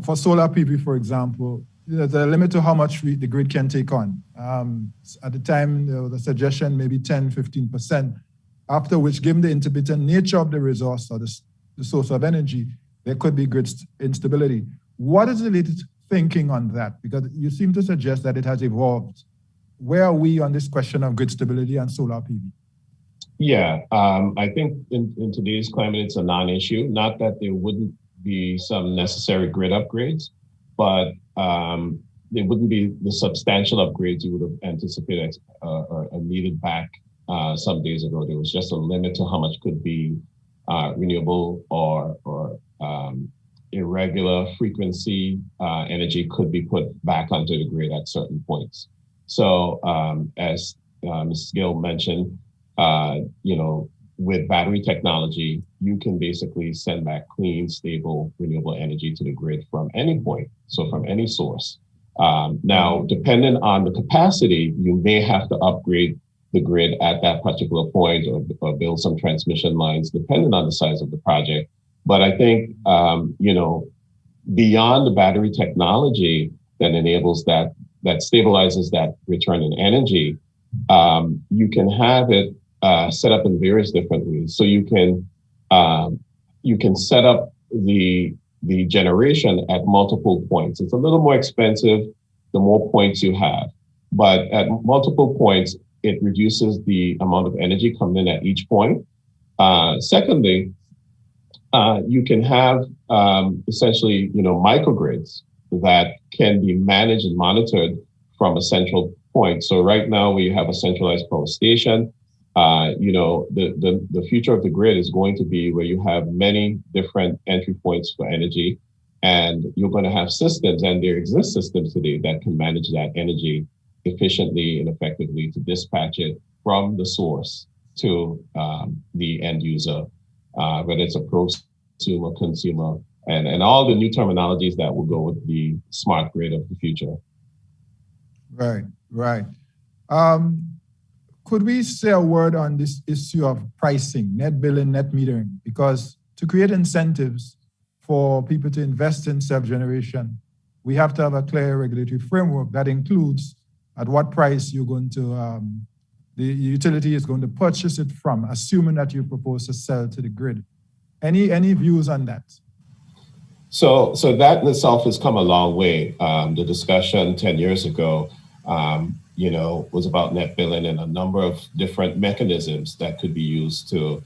for solar PV, for example, there's a limit to how much the grid can take on. At the time, there was a suggestion, maybe 10, 15%, after which, given the intermittent nature of the resource or the source of energy, there could be grid instability. What is the latest thinking on that? Because you seem to suggest that it has evolved. Where are we on this question of grid stability and solar PV? Yeah, I think in today's climate, it's a non-issue. Not that there wouldn't be some necessary grid upgrades, but there wouldn't be the substantial upgrades you would have anticipated or needed back some days ago. There was just a limit to how much could be renewable or irregular frequency energy could be put back onto the grid at certain points. So as Mrs. Gill mentioned, with battery technology, you can basically send back clean, stable, renewable energy to the grid from any point, so from any source. Now, depending on the capacity, you may have to upgrade the grid at that particular point or build some transmission lines, depending on the size of the project. But I think, beyond the battery technology that enables that stabilizes that return in energy, you can have it set up in various different ways. So you can set up the generation at multiple points. It's a little more expensive the more points you have, but at multiple points, it reduces the amount of energy coming in at each point. Secondly, you can have essentially, microgrids that can be managed and monitored from a central point. So right now we have a centralized power station. The future of the grid is going to be where you have many different entry points for energy, and you're going to have systems, and there exist systems today that can manage that energy efficiently and effectively to dispatch it from the source to the end user, whether it's a prosumer, consumer, and all the new terminologies that will go with the smart grid of the future. Right. Could we say a word on this issue of pricing, net billing, net metering? Because to create incentives for people to invest in self-generation, we have to have a clear regulatory framework that includes at what price you're going to, the utility is going to purchase it from, assuming that you propose to sell to the grid. Any views on that? So that in itself has come a long way. The discussion 10 years ago, was about net billing and a number of different mechanisms that could be used to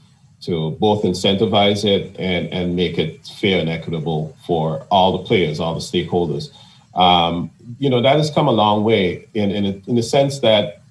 both incentivize it and make it fair and equitable for all the players, all the stakeholders. That has come a long way in the sense that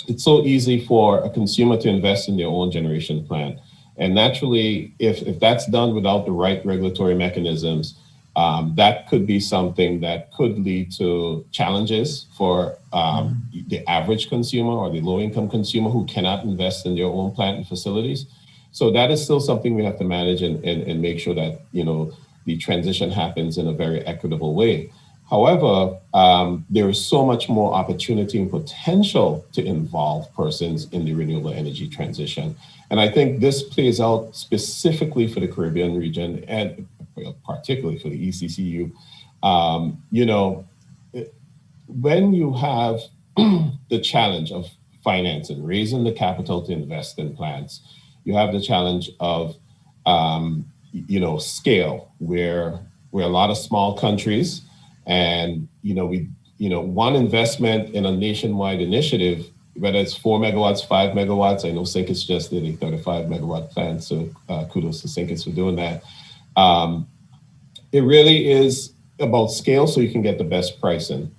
it's so easy for a consumer to invest in their own generation plan. And naturally, if that's done without the right regulatory mechanisms, that could be something that could lead to challenges for the average consumer or the low-income consumer who cannot invest in their own plant and facilities. So that is still something we have to manage and make sure that the transition happens in a very equitable way. However, there is so much more opportunity and potential to involve persons in the renewable energy transition. And I think this plays out specifically for the Caribbean region and particularly for the ECCU. When you have the challenge of financing, raising the capital to invest in plants, you have the challenge of, scale, where we're a lot of small countries, and one investment in a nationwide initiative, whether it's 4 megawatts, 5 megawatts. I know Sinkits just did a 35 megawatt plant, so kudos to Sinkits for doing that. It really is about scale, so you can get the best pricing.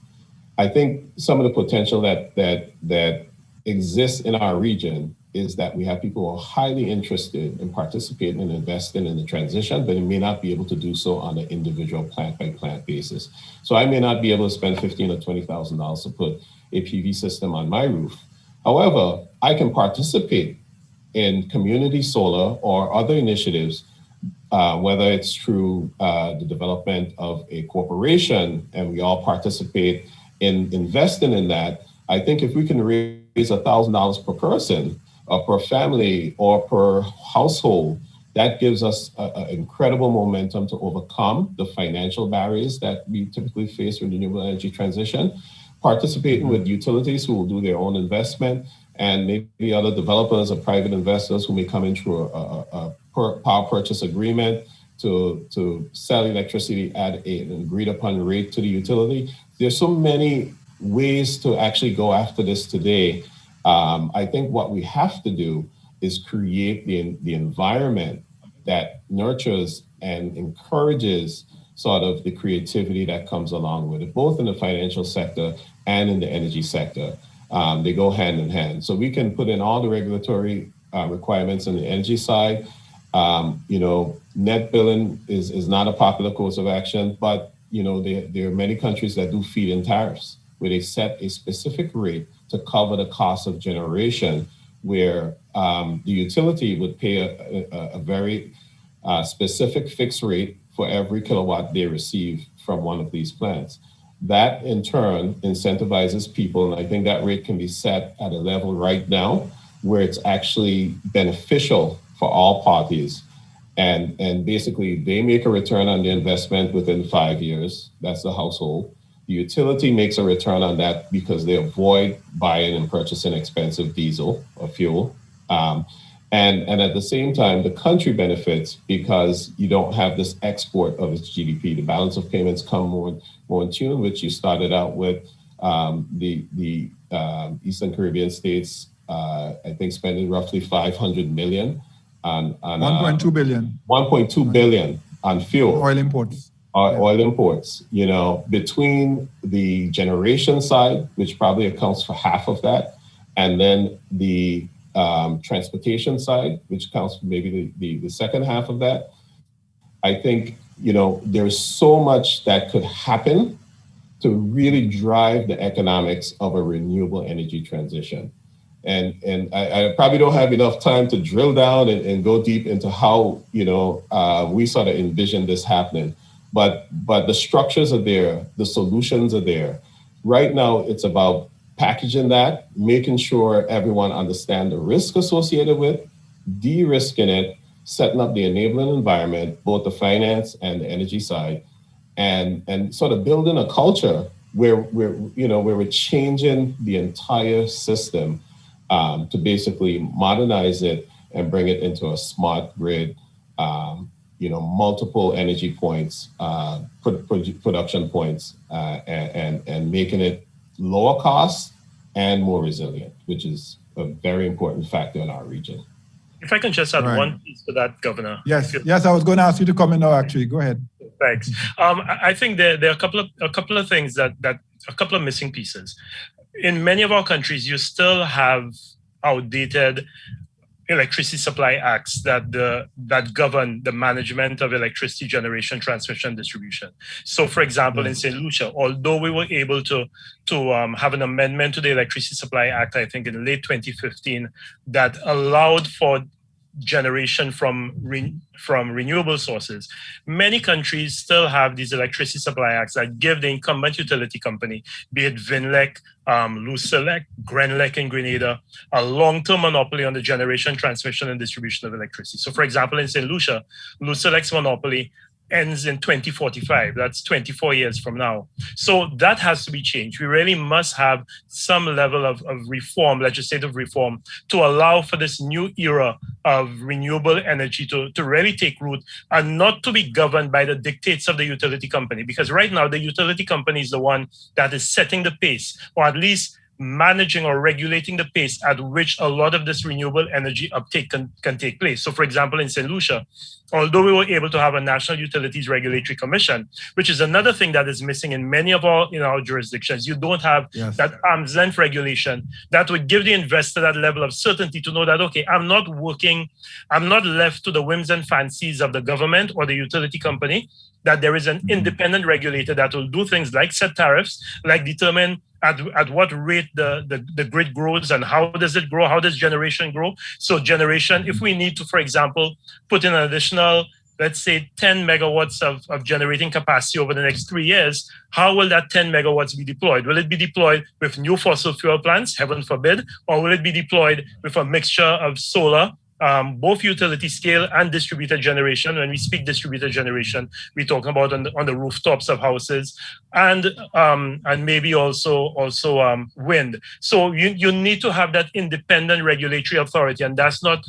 I think some of the potential that exists in our region is that we have people who are highly interested in participating and investing in the transition, but they may not be able to do so on an individual plant-by-plant basis. So I may not be able to spend $15,000 or $20,000 to put a PV system on my roof. However, I can participate in community solar or other initiatives whether it's through the development of a corporation and we all participate in investing in that, I think if we can raise $1,000 per person or per family or per household, that gives us an incredible momentum to overcome the financial barriers that we typically face with renewable energy transition, participating with utilities who will do their own investment, and maybe other developers or private investors who may come in through a power purchase agreement to sell electricity at an agreed upon rate to the utility. There's so many ways to actually go after this today. I think what we have to do is create the environment that nurtures and encourages sort of the creativity that comes along with it, both in the financial sector and in the energy sector. They go hand in hand. So we can put in all the regulatory requirements on the energy side. Net billing is not a popular course of action, but there are many countries that do feed-in tariffs where they set a specific rate to cover the cost of generation, where the utility would pay a very specific fixed rate for every kilowatt they receive from one of these plants. That in turn incentivizes people, and I think that rate can be set at a level right now where it's actually beneficial for all parties. And basically they make a return on the investment within 5 years. That's the household. The utility makes a return on that because they avoid buying and purchasing expensive diesel or fuel. And at the same time, the country benefits because you don't have this export of its GDP. The balance of payments come more in tune, which you started out with the Eastern Caribbean states, I think spending roughly $500 million on 1.2 billion. 1.2 billion on fuel. Oil imports. Oil imports, between the generation side, which probably accounts for half of that, and then the transportation side, which accounts for maybe the second half of that. I think, there's so much that could happen to really drive the economics of a renewable energy transition. And I probably don't have enough time to drill down and go deep into how, we sort of envision this happening. But the structures are there, the solutions are there. Right now, it's about packaging that, making sure everyone understands the risk associated with, de-risking it, setting up the enabling environment, both the finance and the energy side, and sort of building a culture where we're changing the entire system to basically modernize it and bring it into a smart grid, multiple energy points, production points, and making it lower cost and more resilient, which is a very important factor in our region. If I can just add one piece to that, Governor. Yes, I was going to ask you to comment now, actually. Go ahead. Thanks. I think there are a couple of things that a couple of missing pieces. In many of our countries, you still have outdated electricity supply acts that govern the management of electricity generation, transmission, and distribution. So, for example, in St. Lucia, although we were able to have an amendment to the Electricity Supply Act, I think in late 2015, that allowed for generation from renewable sources, many countries still have these electricity supply acts that give the incumbent utility company, be it Vinlec, Lucilec, Grenlec in Grenada, a long-term monopoly on the generation, transmission, and distribution of electricity. So, for example, in St. Lucia, Lucilec's monopoly ends in 2045. That's 24 years from now. So that has to be changed. We really must have some level of reform, legislative reform, to allow for this new era of renewable energy to really take root and not to be governed by the dictates of the utility company. Because right now, the utility company is the one that is setting the pace, or at least managing or regulating the pace at which a lot of this renewable energy uptake can take place. So, for example, in St. Lucia, although we were able to have a National Utilities Regulatory Commission, which is another thing that is missing in many of our jurisdictions, you don't have that arm's length regulation that would give the investor that level of certainty to know that, okay, I'm not left to the whims and fancies of the government or the utility company, that there is an independent regulator that will do things like set tariffs, like determine at what rate the grid grows and how does it grow, how does generation grow. So generation, if we need to, for example, put in an additional let's say 10 megawatts of generating capacity over the next 3 years, how will that 10 megawatts be deployed? Will it be deployed with new fossil fuel plants, heaven forbid, or will it be deployed with a mixture of solar, both utility scale and distributed generation? When we speak distributed generation, we're talking about on the rooftops of houses, and maybe also wind. So you need to have that independent regulatory authority, and that's not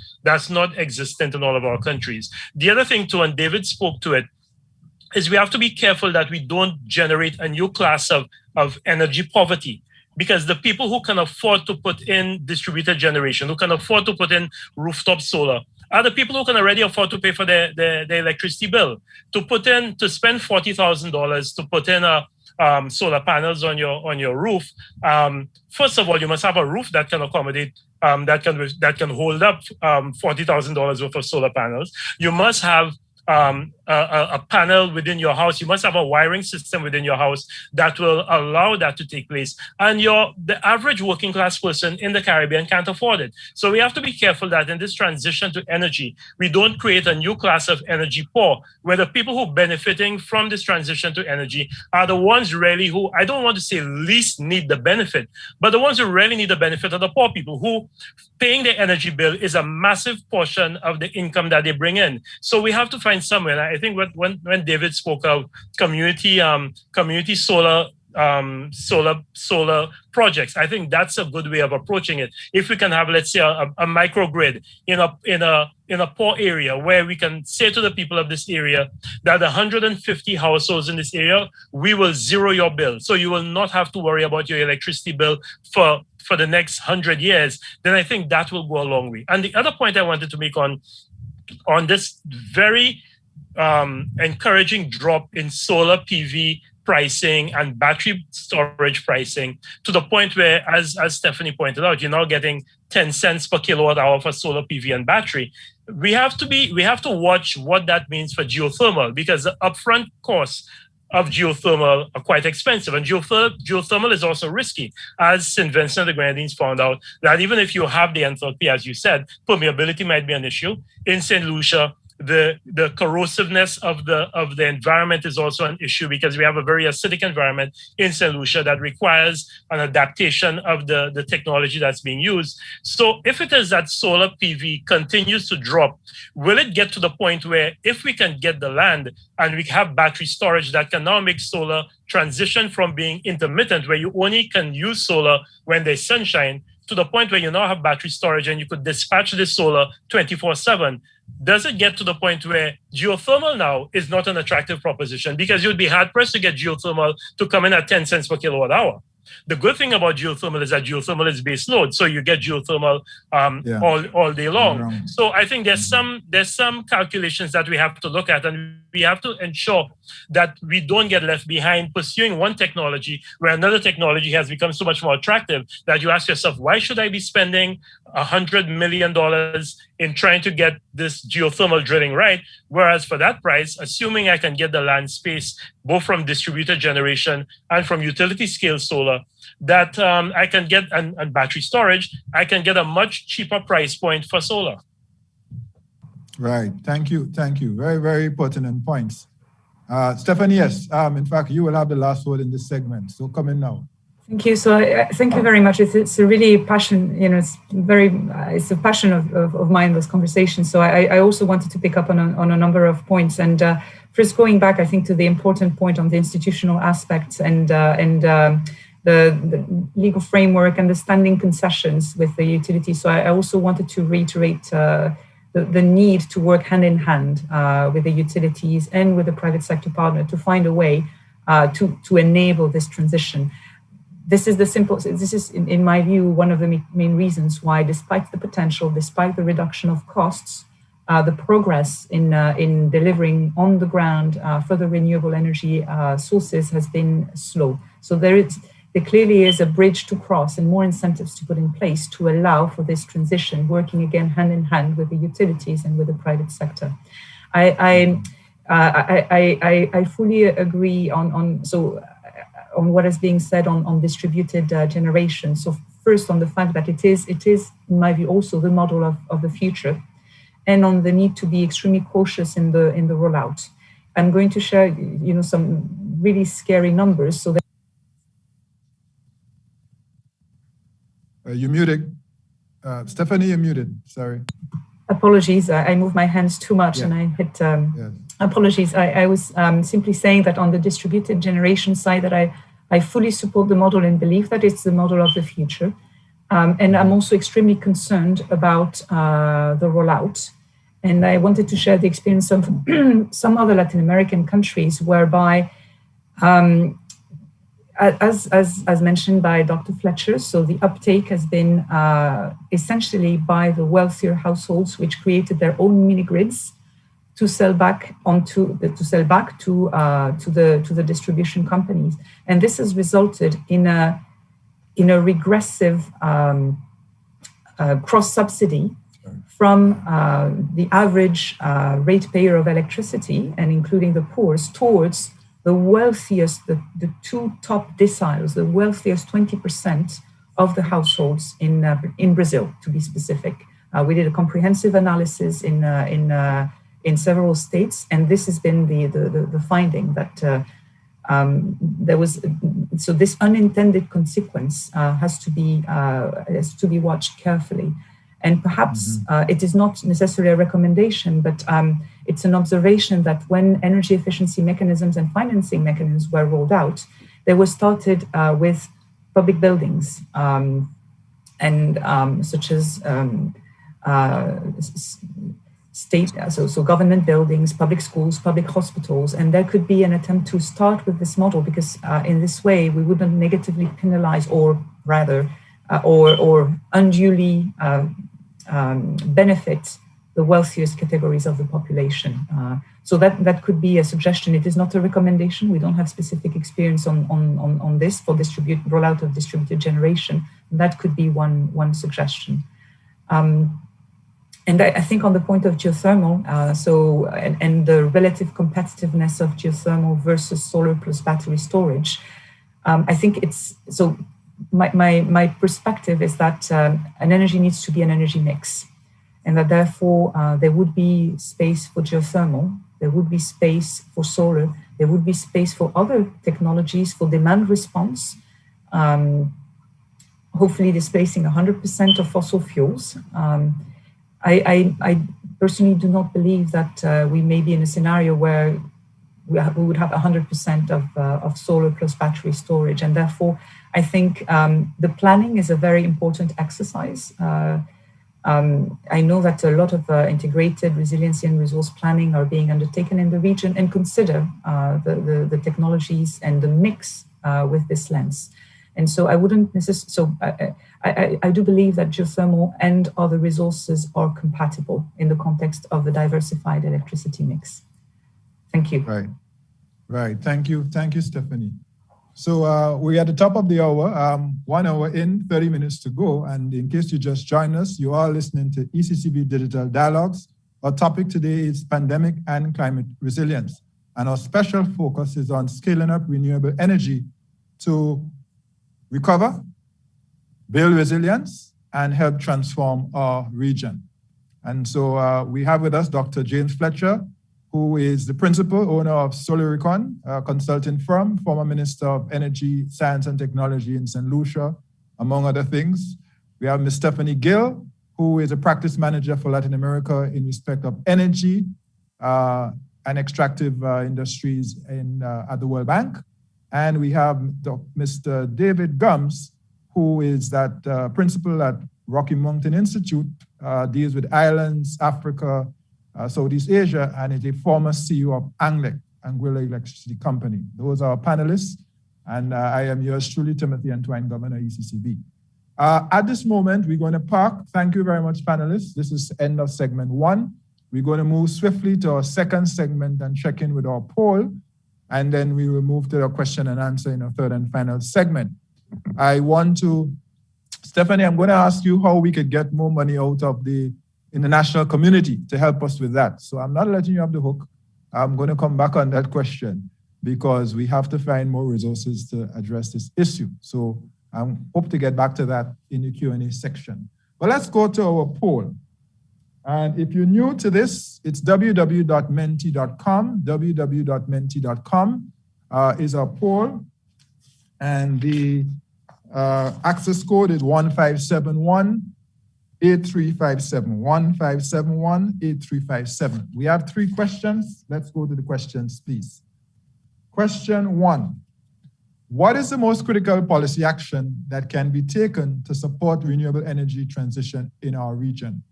existent in all of our countries. The other thing too, and David spoke to it, is we have to be careful that we don't generate a new class of energy poverty. Because the people who can afford to put in distributed generation, who can afford to put in rooftop solar, are the people who can already afford to pay for their electricity bill. To spend $40,000 to put in solar panels on your roof. First of all, you must have a roof that can accommodate that can hold up $40,000 worth of solar panels. You must have a panel within your house. You must have a wiring system within your house that will allow that to take place. And the average working class person in the Caribbean can't afford it. So we have to be careful that in this transition to energy, we don't create a new class of energy poor, where the people who are benefiting from this transition to energy are the ones really who, I don't want to say least need the benefit, but the ones who really need the benefit are the poor people who paying their energy bill is a massive portion of the income that they bring in. So we have to find somewhere. And I think when David spoke of community solar projects, I think that's a good way of approaching it. If we can have, let's say, a microgrid in a poor area, where we can say to the people of this area that 150 households in this area, we will zero your bill, so you will not have to worry about your electricity bill for the next 100 years. Then I think that will go a long way. And the other point I wanted to make on this very encouraging drop in solar PV pricing and battery storage pricing, to the point where, as Stephanie pointed out, you're now getting 10 cents per kilowatt hour for solar PV and battery. We have to watch what that means for geothermal, because the upfront costs of geothermal are quite expensive, and geothermal is also risky, as St. Vincent and the Grenadines found out that even if you have the enthalpy, as you said, permeability might be an issue. In St. Lucia, the corrosiveness of the environment is also an issue, because we have a very acidic environment in St. Lucia that requires an adaptation of the technology that's being used. So if it is that solar PV continues to drop, will it get to the point where, if we can get the land and we have battery storage that can now make solar transition from being intermittent, where you only can use solar when there's sunshine, to the point where you now have battery storage and you could dispatch this solar 24/7, does it get to the point where geothermal now is not an attractive proposition? Because you'd be hard-pressed to get geothermal to come in at 10 cents per kilowatt hour. The good thing about geothermal is that geothermal is base load, so you get geothermal all day long. So I think there's some calculations that we have to look at, and we have to ensure that we don't get left behind pursuing one technology where another technology has become so much more attractive that you ask yourself, why should I be spending $100 million in trying to get this geothermal drilling right? Whereas for that price, assuming I can get the land space, both from distributed generation and from utility scale solar, that I can get, and battery storage, I can get a much cheaper price point for solar. Right. Thank you. Very, very pertinent points. Stephanie, yes. In fact, you will have the last word in this segment. So come in now. Thank you. So thank you very much. It's a really passion, it's a passion of mine, this conversation. So I also wanted to pick up on a number of points. And first, going back, I think, to the important point on the institutional aspects and the legal framework and the standing concessions with the utility. So I also wanted to reiterate the need to work hand in hand with the utilities and with the private sector partner to find a way to enable this transition. This is, in my view, one of the main reasons why, despite the potential, despite the reduction of costs, the progress in delivering on the ground further renewable energy sources has been slow. So there clearly is a bridge to cross and more incentives to put in place to allow for this transition, working again hand in hand with the utilities and with the private sector. I fully agree on what is being said on distributed generation. So first, on the fact that it is, in my view, also the model of the future. and on the need to be extremely cautious in the rollout. I'm going to share, some really scary numbers so that. You're muted. Stephanie, you're muted. Sorry. Apologies. I moved my hands too much and I hit. Yes. Apologies. I was simply saying that on the distributed generation side that I fully support the model and believe that it's the model of the future. And I'm also extremely concerned about the rollout. And I wanted to share the experience of some other Latin American countries whereby, as mentioned by Dr. Fletcher, so the uptake has been essentially by the wealthier households, which created their own mini grids to sell back to the distribution companies, and this has resulted in a regressive cross subsidy from the average ratepayer of electricity, and including the poorest, towards the wealthiest, the two top deciles, the wealthiest 20% of the households in Brazil, to be specific. We did a comprehensive analysis in several states, and this has been the finding that there was. So this unintended consequence has to be watched carefully. And perhaps it is not necessarily a recommendation, but it's an observation that when energy efficiency mechanisms and financing mechanisms were rolled out, they were started with public buildings, such as state, so government buildings, public schools, public hospitals, and there could be an attempt to start with this model because in this way we wouldn't negatively penalize, or rather, or unduly benefit the wealthiest categories of the population. So that could be a suggestion. It is not a recommendation. We don't have specific experience on this for rollout of distributed generation. That could be one suggestion. And I think on the point of geothermal, and the relative competitiveness of geothermal versus solar plus battery storage, I think it's so. My perspective is that an energy needs to be an energy mix, and that therefore there would be space for geothermal, there would be space for solar, there would be space for other technologies for demand response, hopefully displacing 100% of fossil fuels. I personally do not believe that we may be in a scenario where we would have 100% of solar plus battery storage, and therefore I think the planning is a very important exercise. I know that a lot of integrated resiliency and resource planning are being undertaken in the region, and consider the technologies and the mix with this lens. And so I wouldn't necessarily. So I do believe that geothermal and other resources are compatible in the context of the diversified electricity mix. Thank you. Right. Thank you, Stephanie. So we're at the top of the hour, 1 hour in, 30 minutes to go. And in case you just joined us, you are listening to ECCB Digital Dialogues. Our topic today is pandemic and climate resilience. And our special focus is on scaling up renewable energy to recover, build resilience, and help transform our region. And so we have with us Dr. James Fletcher, who is the principal owner of SOLORICON, a consulting firm, former Minister of Energy, Science and Technology in St. Lucia, among other things. We have Ms. Stephanie Gill, who is a practice manager for Latin America in respect of energy and extractive industries at the World Bank. And we have Mr. David Gumbs, who is that principal at Rocky Mountain Institute, deals with islands, Africa, Southeast Asia, and is a former CEO of Anguilla Electricity Company. Those are our panelists, and I am yours truly, Timothy Antoine, Governor, ECCB. At this moment, we're going to park. Thank you very much, panelists. This is the end of segment 1. We're going to move swiftly to our second segment and check in with our poll, and then we will move to the question and answer in our third and final segment. Stephanie, I'm going to ask you how we could get more money out of the international community to help us with that. So I'm not letting you off the hook. I'm going to come back on that question because we have to find more resources to address this issue. So I hope to get back to that in the Q&A section. But let's go to our poll. And if you're new to this, it's www.menti.com. www.menti.com is our poll. And the access code is 1571-8357. 1571-8357. We have 3 questions. Let's go to the questions, please. Question 1. What is the most critical policy action that can be taken to support renewable energy transition in our region?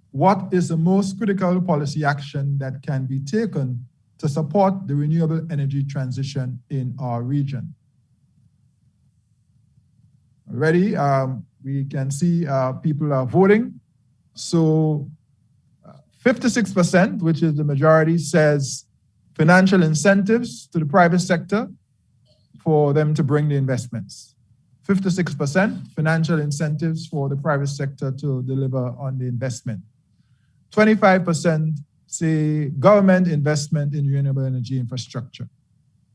What is the most critical policy action that can be taken to support the renewable energy transition in our region? Ready? We can see people are voting. So 56%, which is the majority, says financial incentives to the private sector for them to bring the investments. 56% financial incentives for the private sector to deliver on the investment. 25% say government investment in renewable energy infrastructure.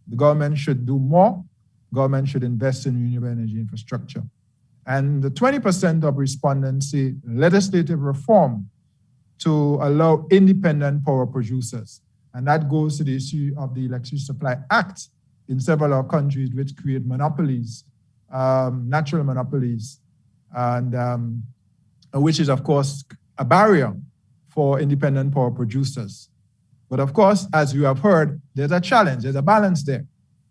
The government should do more. Government should invest in renewable energy infrastructure. And the 20% of respondents say legislative reform to allow independent power producers. And that goes to the issue of the Electricity Supply Act in several of our countries, which create monopolies, natural monopolies, and which is, of course, a barrier for independent power producers. But of course, as you have heard, there's a challenge, there's a balance there,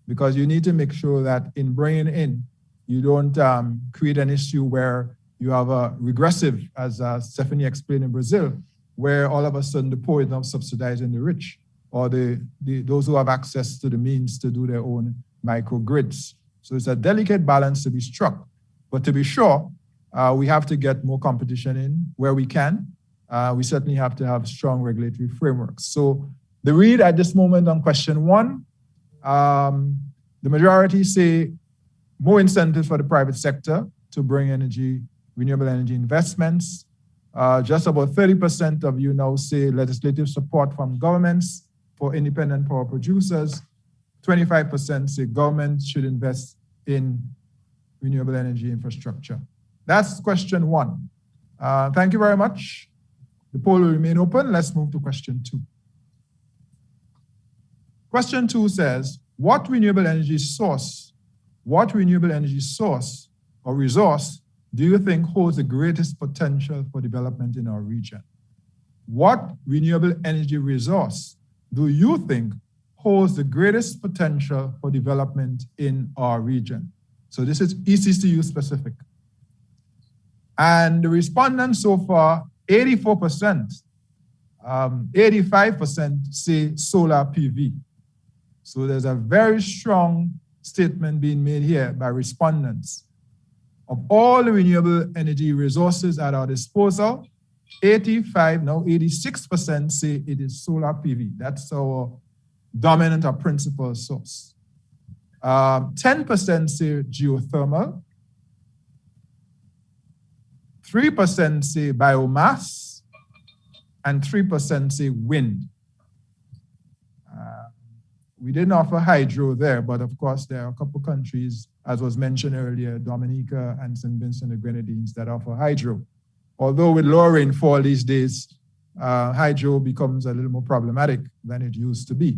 because you need to make sure that in bringing in, you don't create an issue where you have a regressive, as Stephanie explained in Brazil, where all of a sudden the poor is now subsidizing the rich, or those who have access to the means to do their own microgrids. So it's a delicate balance to be struck. But to be sure, we have to get more competition in where we can. We certainly have to have strong regulatory frameworks. So the read at this moment on question 1, the majority say more incentives for the private sector to bring renewable energy investments. Just about 30% of you now say legislative support from governments for independent power producers. 25% say government should invest in renewable energy infrastructure. That's question 1. Thank you very much. The poll will remain open. Let's move to question 2. Question 2 says, what renewable energy source or resource do you think holds the greatest potential for development in our region? What renewable energy resource do you think holds the greatest potential for development in our region? So this is ECCU specific. And the respondents so far, 84%, 85% say solar PV. So there's a very strong statement being made here by respondents. Of all the renewable energy resources at our disposal, 86% say it is solar PV. That's our dominant or principal source. 10% say geothermal. 3% say biomass. And 3% say wind. We didn't offer hydro there, but of course there are a couple countries, as was mentioned earlier, Dominica and St. Vincent and Grenadines, that offer hydro. Although with low rainfall these days, hydro becomes a little more problematic than it used to be.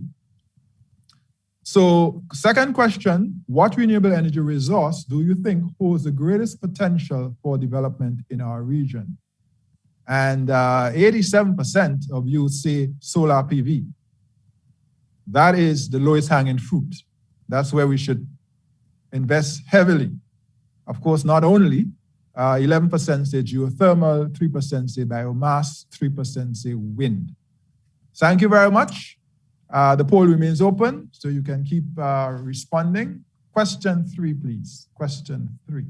So, second question, what renewable energy resource do you think holds the greatest potential for development in our region? And 87% of you say solar PV. That is the lowest hanging fruit. That's where we should invest heavily. Of course, not only, 11% say geothermal, 3% say biomass, 3% say wind. Thank you very much. The poll remains open, so you can keep responding. Question 3, please. Question 3.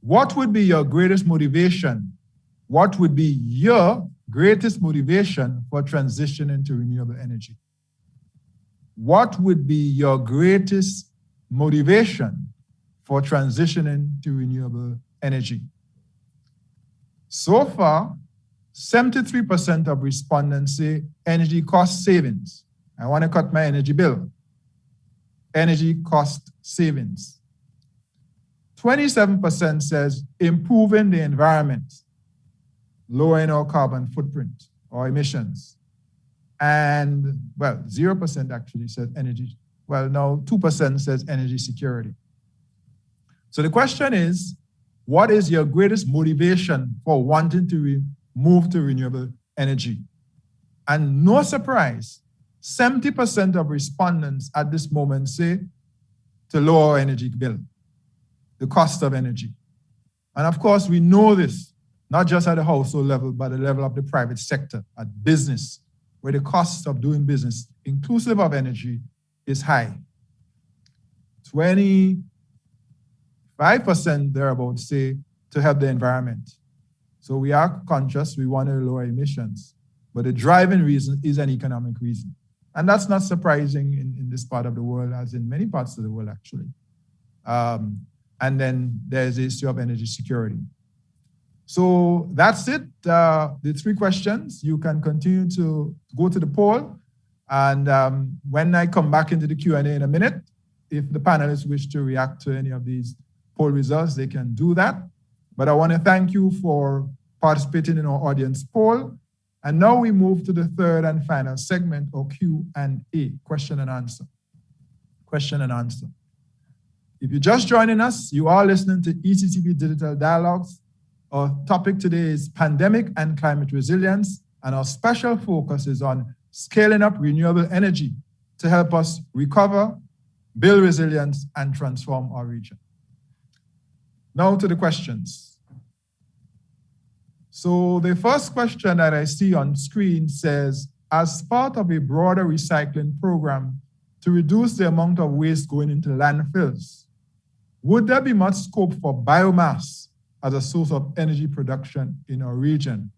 What would be your greatest motivation? What would be your greatest motivation for transitioning to renewable energy? What would be your greatest motivation for transitioning to renewable energy? So far, 73% of respondents say energy cost savings. I want to cut my energy bill. Energy cost savings. 27% says improving the environment. lowering our carbon footprint or emissions. And, well, 0% actually says energy. Well, no, 2% says energy security. So the question is, what is your greatest motivation for wanting to move to renewable energy? And no surprise, 70% of respondents at this moment say to lower our energy bill, the cost of energy. And of course, we know this, not just at the household level, but at the level of the private sector, at business, where the cost of doing business, inclusive of energy, is high. 25% thereabouts say to help the environment. So we are conscious, we want to lower emissions, but the driving reason is an economic reason. And that's not surprising in this part of the world, as in many parts of the world, actually. And then there's the issue of energy security. So that's it, the 3 questions. You can continue to go to the poll. And when I come back into the Q&A in a minute, if the panelists wish to react to any of these poll results, they can do that. But I want to thank you for participating in our audience poll. And now we move to the 3rd and final segment, or Q&A, question and answer. Question and answer. If you're just joining us, you are listening to ECCB Digital Dialogues. Our topic today is pandemic and climate resilience, and our special focus is on scaling up renewable energy to help us recover, build resilience, and transform our region. Now to the questions. So the first question that I see on screen says, as part of a broader recycling program to reduce the amount of waste going into landfills, would there be much scope for biomass as a source of energy production in our region?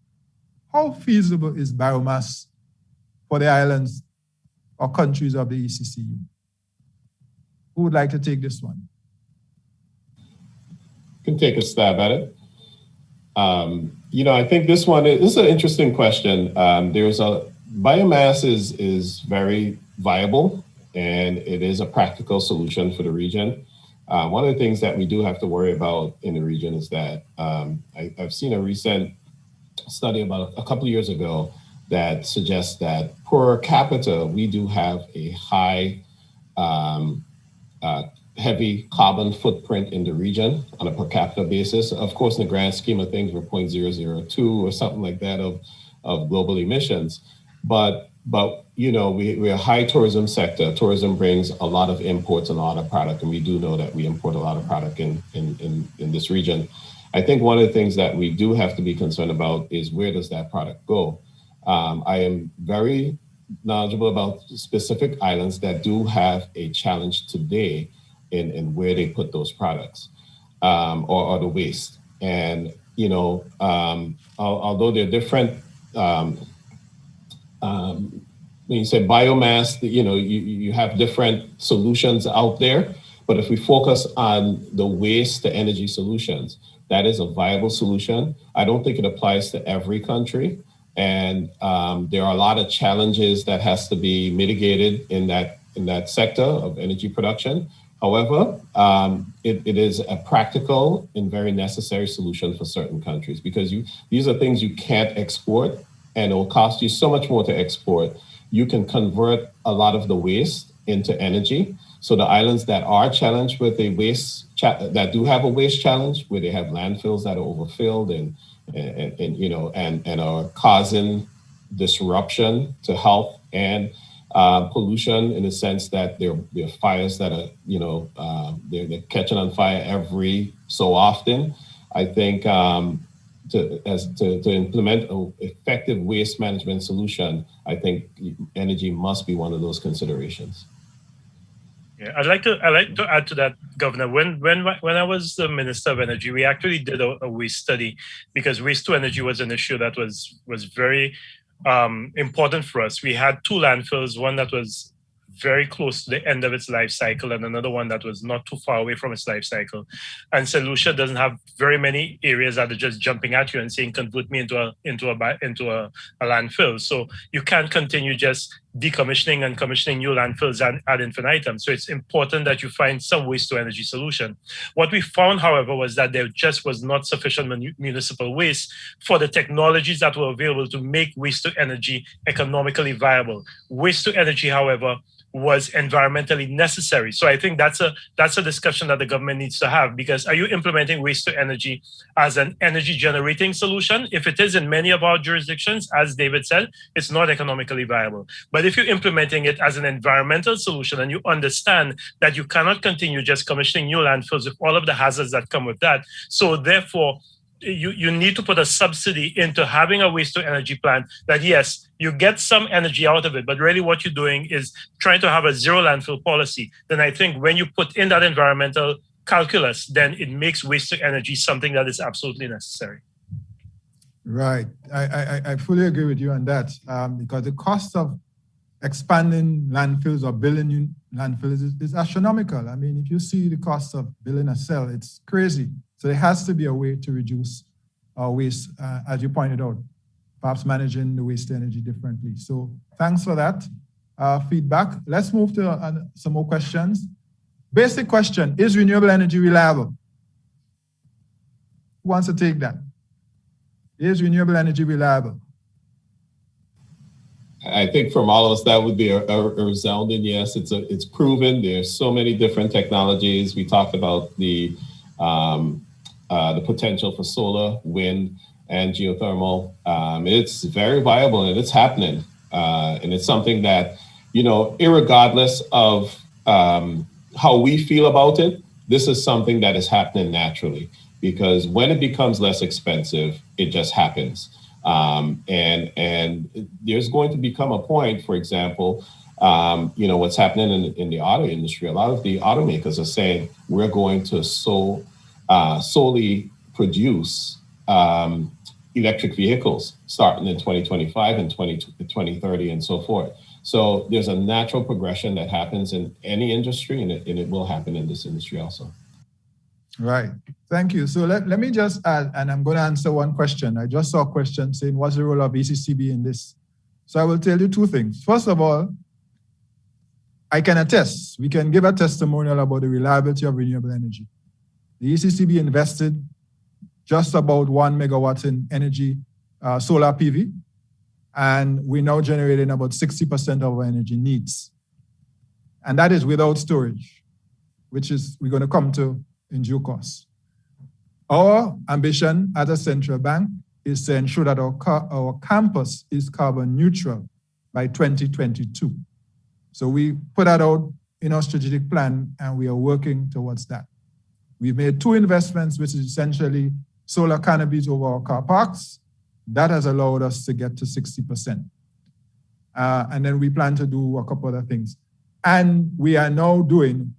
How feasible is biomass for the islands or countries of the ECCU? Who would like to take this one? Can take a stab at it. I think this one is an interesting question. Biomass is very viable, and it is a practical solution for the region. One of the things that we do have to worry about in the region is that I've seen a recent study about a couple of years ago that suggests that per capita, we do have a high heavy carbon footprint in the region on a per capita basis. Of course, in the grand scheme of things, we're 0.002 or something like that of global emissions. But we're a high tourism sector. Tourism brings a lot of imports and a lot of product, and we do know that we import a lot of product in this region. I think one of the things that we do have to be concerned about is, where does that product go? I am very knowledgeable about specific islands that do have a challenge today in where they put those products or the waste. And, although they're different, when you say biomass, you have different solutions out there. But if we focus on the waste to energy solutions, that is a viable solution. I don't think it applies to every country. And there are a lot of challenges that has to be mitigated in that sector of energy production. However, it is a practical and very necessary solution for certain countries, because these are things you can't export, and it will cost you so much more to export. You can convert a lot of the waste into energy. So the islands that are challenged with a waste, that do have a waste challenge, where they have landfills that are overfilled and are causing disruption to health and pollution, in the sense that there are fires that are, they're catching on fire every so often. I think to implement an effective waste management solution, I think energy must be one of those considerations. Yeah, I'd like to add to that, Governor. When I was the Minister of Energy, we actually did a waste study, because waste to energy was an issue that was very important for us. We had 2 landfills, one that was very close to the end of its life cycle, and another one that was not too far away from its life cycle. And St. Lucia doesn't have very many areas that are just jumping at you and saying, convert me into a landfill. So you can't continue just decommissioning and commissioning new landfills ad infinitum. So it's important that you find some waste to energy solution. What we found, however, was that there just was not sufficient municipal waste for the technologies that were available to make waste to energy economically viable. Waste to energy, however, was environmentally necessary. So I think that's a discussion that the government needs to have, because are you implementing waste to energy as an energy generating solution? If it is in many of our jurisdictions, as David said, it's not economically viable. But if you're implementing it as an environmental solution and you understand that you cannot continue just commissioning new landfills with all of the hazards that come with that, so therefore you need to put a subsidy into having a waste to energy plant that, yes, you get some energy out of it, but really what you're doing is trying to have a zero landfill policy. Then I think when you put in that environmental calculus, then it makes waste to energy something that is absolutely necessary. Right. I fully agree with you on that, because the cost of expanding landfills or building new landfills is astronomical. I mean, if you see the cost of building a cell, it's crazy. So there has to be a way to reduce our waste, as you pointed out, perhaps managing the waste energy differently. So thanks for that feedback. Let's move to some more questions. Basic question, is renewable energy reliable? Who wants to take that? Is renewable energy reliable? I think from all of us, that would be a resounding yes. It's proven. There's so many different technologies. We talked about the potential for solar, wind, and geothermal. It's very viable and it's happening. And it's something that, irregardless of how we feel about it, this is something that is happening naturally, because when it becomes less expensive, it just happens. And there's going to become a point, for example, what's happening in the auto industry. A lot of the automakers are saying we're going to solely produce electric vehicles starting in 2025 and 2030 and so forth. So there's a natural progression that happens in any industry, and it will happen in this industry also. Right. Thank you. So let me just add, and I'm going to answer one question. I just saw a question saying, what's the role of ECCB in this? So I will tell you two things. First of all, I can attest, we can give a testimonial about the reliability of renewable energy. The ECCB invested just about 1 megawatt in energy, solar PV, and we're now generating about 60% of our energy needs. And that is without storage, which is we're going to come to in due course. Our ambition as a central bank is to ensure that our campus is carbon neutral by 2022. So we put that out in our strategic plan, and we are working towards that. We've made 2 investments, which is essentially solar canopies over our car parks. That has allowed us to get to 60%. And then we plan to do a couple other things. And we are now doing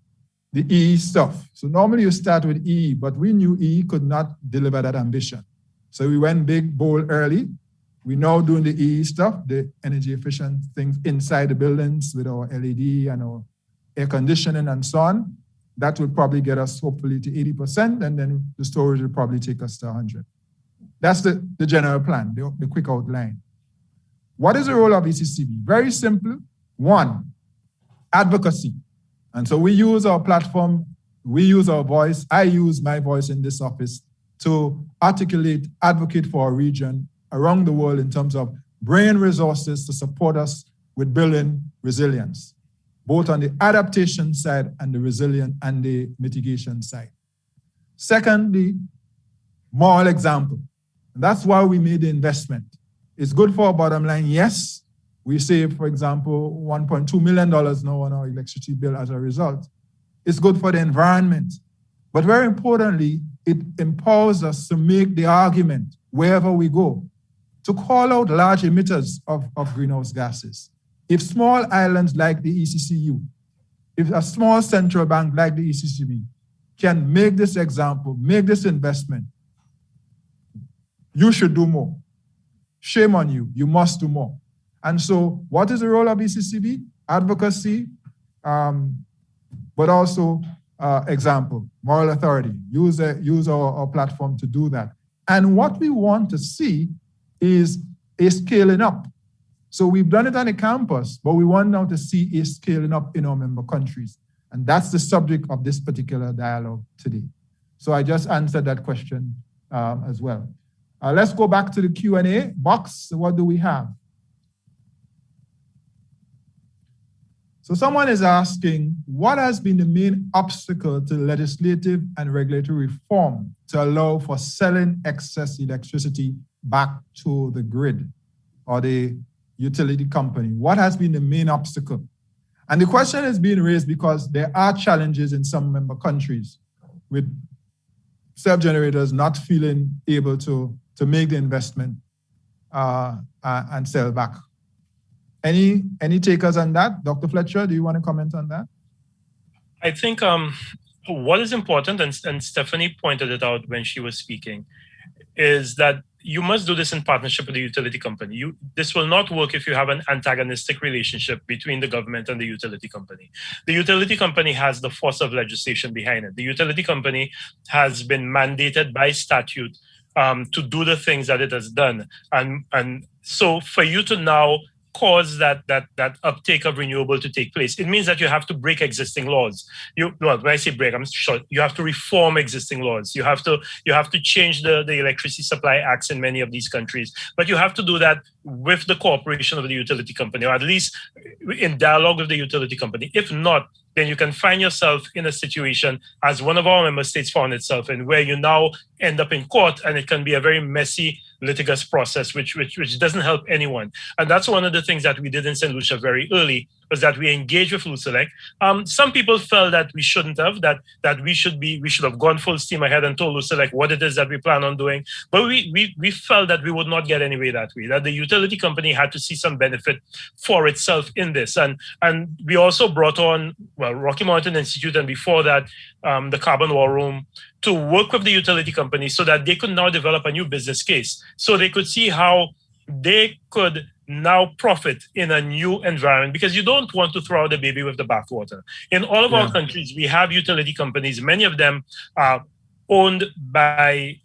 the EE stuff. So normally you start with EE, but we knew EE could not deliver that ambition. So we went big, bold, early. We're now doing the EE stuff, the energy efficient things inside the buildings with our LED and our air conditioning and so on. That will probably get us hopefully to 80%, and then the storage will probably take us to 100. That's the general plan, the quick outline. What is the role of ECCB? Very simple. 1, advocacy. And so we use our platform, we use our voice. I use my voice in this office to articulate, advocate for our region around the world in terms of bringing resources to support us with building resilience, both on the adaptation side and the resilient and the mitigation side. Secondly, moral example. And that's why we made the investment. It's good for our bottom line, yes. We save, for example, $1.2 million now on our electricity bill as a result. It's good for the environment. But very importantly, it empowers us to make the argument wherever we go, to call out large emitters of greenhouse gases. If small islands like the ECCU, if a small central bank like the ECCB can make this example, make this investment, you should do more. Shame on you, you must do more. And so what is the role of ECCB? Advocacy, but also example, moral authority. Use our platform to do that. And what we want to see is a scaling up. So we've done it on the campus, but we want now to see it scaling up in our member countries. And that's the subject of this particular dialogue today. So I just answered that question as well. Let's go back to the Q&A box. What do we have? So someone is asking, what has been the main obstacle to legislative and regulatory reform to allow for selling excess electricity back to the grid or the utility company? What has been the main obstacle? And the question is being raised because there are challenges in some member countries with self-generators not feeling able to make the investment and sell back. Any takers on that? Dr. Fletcher, do you want to comment on that? I think what is important, and Stephanie pointed it out when she was speaking, is that you must do this in partnership with the utility company. This will not work if you have an antagonistic relationship between the government and the utility company. The utility company has the force of legislation behind it. The utility company has been mandated by statute to do the things that it has done. And so for you to now cause that uptake of renewable to take place, it means that you have to break existing laws. When I say break, I'm sure you have to reform existing laws. You have to change the electricity supply acts in many of these countries. But you have to do that with the cooperation of the utility company, or at least in dialogue with the utility company. If not, then you can find yourself in a situation as one of our member states found itself in, where you now end up in court, and it can be a very messy litigious process, which doesn't help anyone. And that's one of the things that we did in St. Lucia very early, was that we engaged with LUCELEC. Some people felt that we shouldn't have, that we should have gone full steam ahead and told LUCELEC what it is that we plan on doing. But we felt that we would not get anywhere that way, that the utility company had to see some benefit for itself in this. And we also brought on, Rocky Mountain Institute, and before that, the Carbon War Room, to work with the utility company so that they could now develop a new business case, so they could see how they could now profit in a new environment, because you don't want to throw out the baby with the bathwater. In all of our countries, we have utility companies. Many of them are owned by,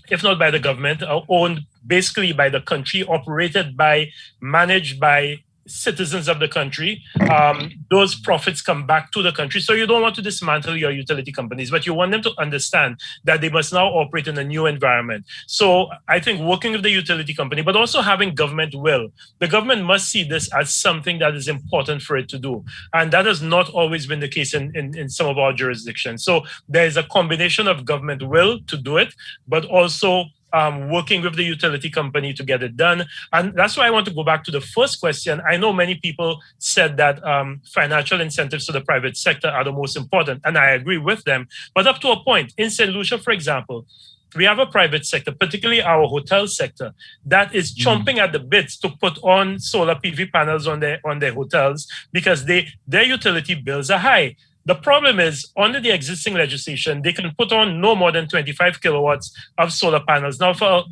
if not by the government, are owned basically by the country, operated by, managed by citizens of the country. Those profits come back to the country. So you don't want to dismantle your utility companies, but you want them to understand that they must now operate in a new environment. So I think working with the utility company, but also having government will. The government must see this as something that is important for it to do. And that has not always been the case in some of our jurisdictions. So there is a combination of government will to do it, but also working with the utility company to get it done. And that's why I want to go back to the first question. I know many people said that financial incentives to the private sector are the most important, and I agree with them. But up to a point, in St. Lucia, for example, we have a private sector, particularly our hotel sector, that is chomping at the bits to put on solar PV panels on their hotels, because their utility bills are high. The problem is, under the existing legislation, they can put on no more than 25 kilowatts of solar panels. Now, for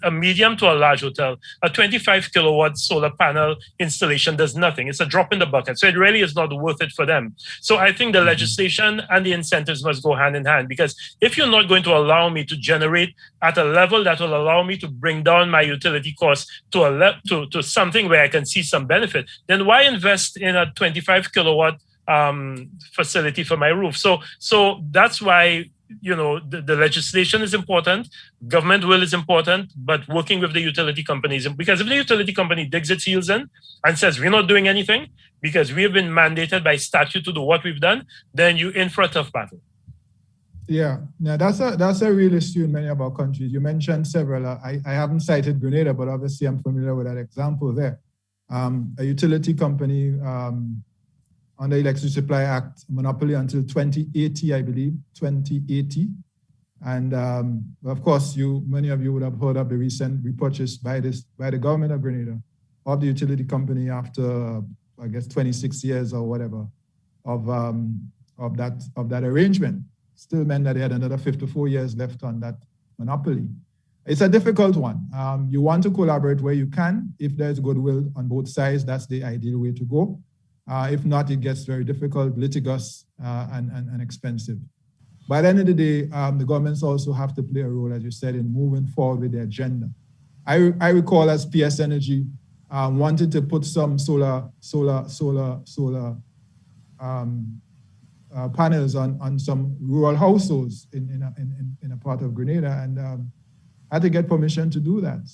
a medium to a large hotel, a 25 kilowatt solar panel installation does nothing. It's a drop in the bucket. So it really is not worth it for them. So I think the legislation and the incentives must go hand in hand, because if you're not going to allow me to generate at a level that will allow me to bring down my utility costs to something where I can see some benefit, then why invest in a 25 kilowatt facility for my roof? So that's why, the legislation is important, government will is important, but working with the utility companies, because if the utility company digs its heels in and says we're not doing anything because we have been mandated by statute to do what we've done, then you're in for a tough battle. Yeah, that's a real issue in many of our countries. You mentioned several. I haven't cited Grenada, but obviously I'm familiar with that example there. A utility company under Electricity Supply Act, monopoly until 2080, I believe, 2080. And of course, many of you would have heard of the recent repurchase by the government of Grenada of the utility company after, I guess, 26 years or whatever of that arrangement. Still meant that they had another 54 years left on that monopoly. It's a difficult one. You want to collaborate where you can. If there's goodwill on both sides, that's the ideal way to go. If not, it gets very difficult, litigious, and expensive. By the end of the day, the governments also have to play a role, as you said, in moving forward with the agenda. I recall as PS Energy, wanted to put some solar panels on some rural households in a part of Grenada, and had to get permission to do that.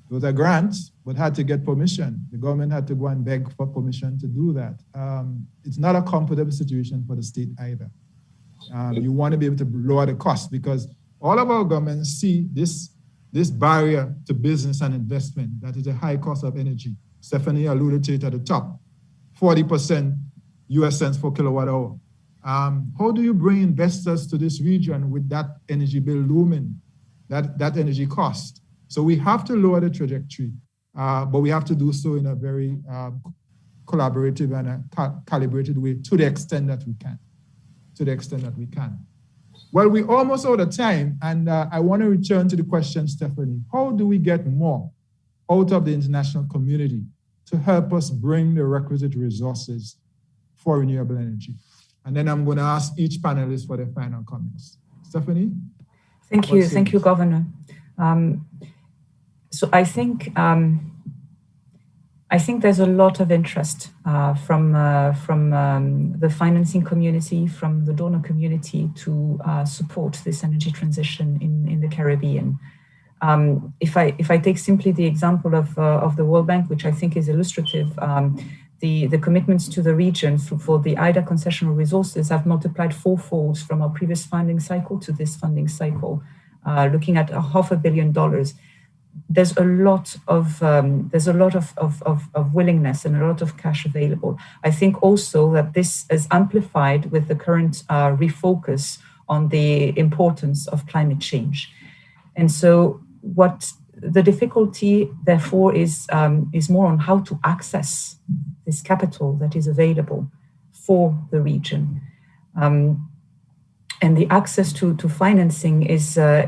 Those are grants, but had to get permission. The government had to go and beg for permission to do that. It's not a comfortable situation for the state either. You want to be able to lower the cost, because all of our governments see this barrier to business and investment, that is a high cost of energy. Stephanie alluded to it at the top, 40% US cents per kilowatt hour. How do you bring investors to this region with that energy bill looming, that energy cost? So we have to lower the trajectory, but we have to do so in a very collaborative and a calibrated way to the extent that we can. Well, we're almost out of time, and I want to return to the question, Stephanie. How do we get more out of the international community to help us bring the requisite resources for renewable energy? And then I'm going to ask each panelist for their final comments. Stephanie? Thank you, Governor. So I think there's a lot of interest from the financing community, from the donor community to support this energy transition in the Caribbean. If I take simply the example of the World Bank, which I think is illustrative, the commitments to the region for the IDA concessional resources have multiplied fourfold from our previous funding cycle to this funding cycle, looking at $500 million. There's a lot of willingness and a lot of cash available. I think also that this is amplified with the current refocus on the importance of climate change. And so what the difficulty, therefore, is more on how to access this capital that is available for the region. And the access to financing is a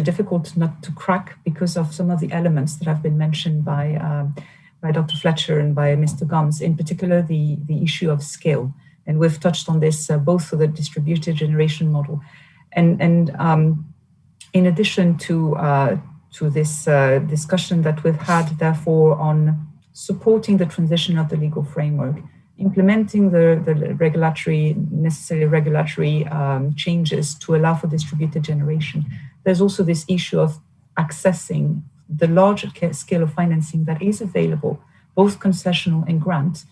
difficult nut to crack because of some of the elements that have been mentioned by Dr. Fletcher and by Mr. Gumbs, in particular the issue of scale. And we've touched on this both for the distributed generation model, and in addition to this discussion that we've had, therefore, on supporting the transition of the legal framework, implementing the necessary regulatory changes to allow for distributed generation. There's also this issue of accessing the large scale of financing that is available, both concessional and grant,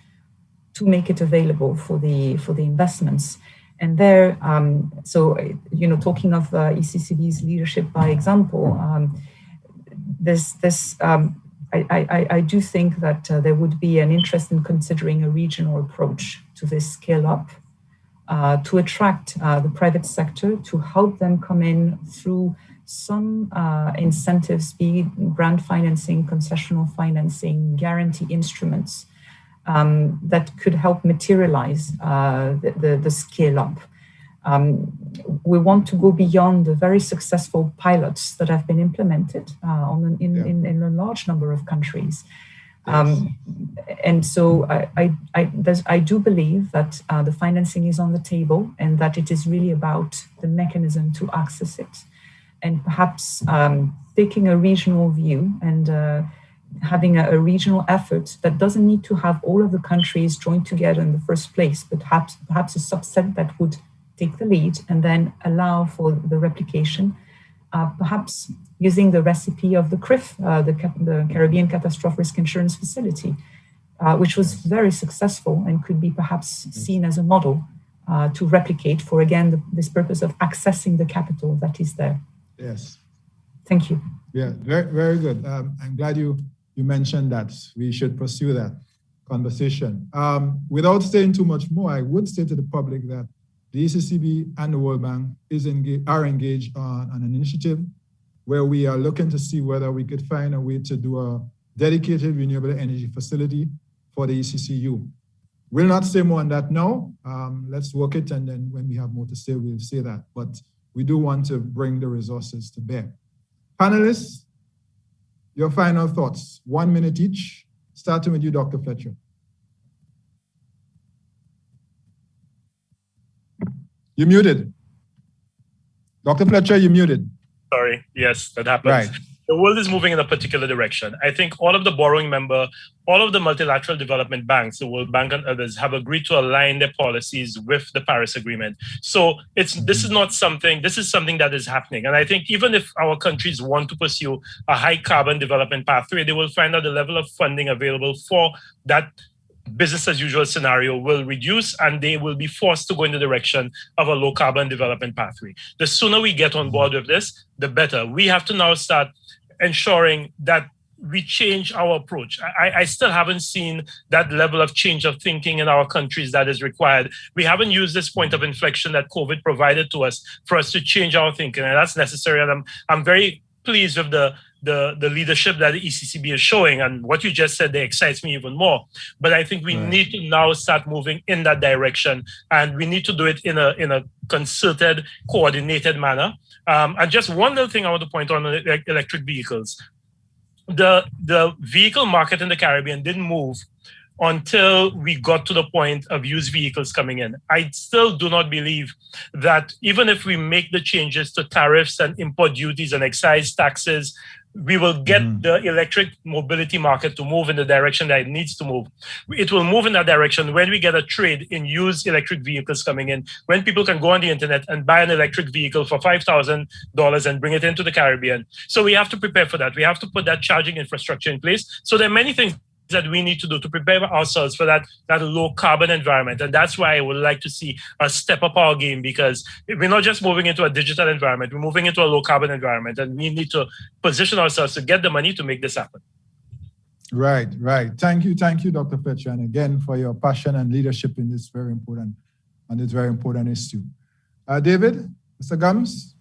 to make it available for the investments. And there, talking of ECCB's leadership by example, I do think that there would be an interest in considering a regional approach to this scale up, to attract the private sector, to help them come in through some incentives, be it grant financing, concessional financing, guarantee instruments that could help materialize the scale up. We want to go beyond the very successful pilots that have been implemented in a large number of countries. Yes. And so I do believe that the financing is on the table and that it is really about the mechanism to access it. And perhaps taking a regional view and having a regional effort that doesn't need to have all of the countries joined together in the first place, but perhaps a subset that would take the lead and then allow for the replication, perhaps using the recipe of the CRIF, the Caribbean Catastrophe Risk Insurance Facility, which was very successful and could be perhaps seen as a model to replicate for, again, this purpose of accessing the capital that is there. Yes. Thank you. Yeah, very, very good. I'm glad you mentioned that. We should pursue that conversation. Without saying too much more, I would say to the public that the ECCB and the World Bank are engaged on an initiative where we are looking to see whether we could find a way to do a dedicated renewable energy facility for the ECCU. We'll not say more on that now. Let's work it, and then when we have more to say, we'll say that. But we do want to bring the resources to bear. Panelists, your final thoughts, 1 minute each, starting with you, Dr. Fletcher. You're muted. Dr. Fletcher, you're muted. Sorry, yes, that happens. Right. The world is moving in a particular direction. I think all of the borrowing all of the multilateral development banks, the World Bank and others, have agreed to align their policies with the Paris Agreement. So this is something that is happening. And I think even if our countries want to pursue a high carbon development pathway, they will find that the level of funding available for that business as usual scenario will reduce, and they will be forced to go in the direction of a low carbon development pathway. The sooner we get on board with this, the better. We have to now start ensuring that we change our approach. I still haven't seen that level of change of thinking in our countries that is required. We haven't used this point of inflection that COVID provided to us for us to change our thinking, and that's necessary. And I'm very pleased with the leadership that the ECCB is showing, and what you just said, they excites me even more. But I think we need to now start moving in that direction, and we need to do it in a concerted, coordinated manner. And just one little thing I want to point on electric vehicles. The vehicle market in the Caribbean didn't move until we got to the point of used vehicles coming in. I still do not believe that even if we make the changes to tariffs and import duties and excise taxes, we will get the electric mobility market to move in the direction that it needs to move. It will move in that direction when we get a trade in used electric vehicles coming in, when people can go on the internet and buy an electric vehicle for $5,000 and bring it into the Caribbean. So we have to prepare for that. We have to put that charging infrastructure in place. So there are many things that we need to do to prepare ourselves for that low carbon environment. And that's why I would like to see us step up our game, because we're not just moving into a digital environment, we're moving into a low carbon environment, and we need to position ourselves to get the money to make this happen. Right. Thank you, Dr. Fletcher, and again for your passion and leadership in this very important issue. David, Mr. Gumbs?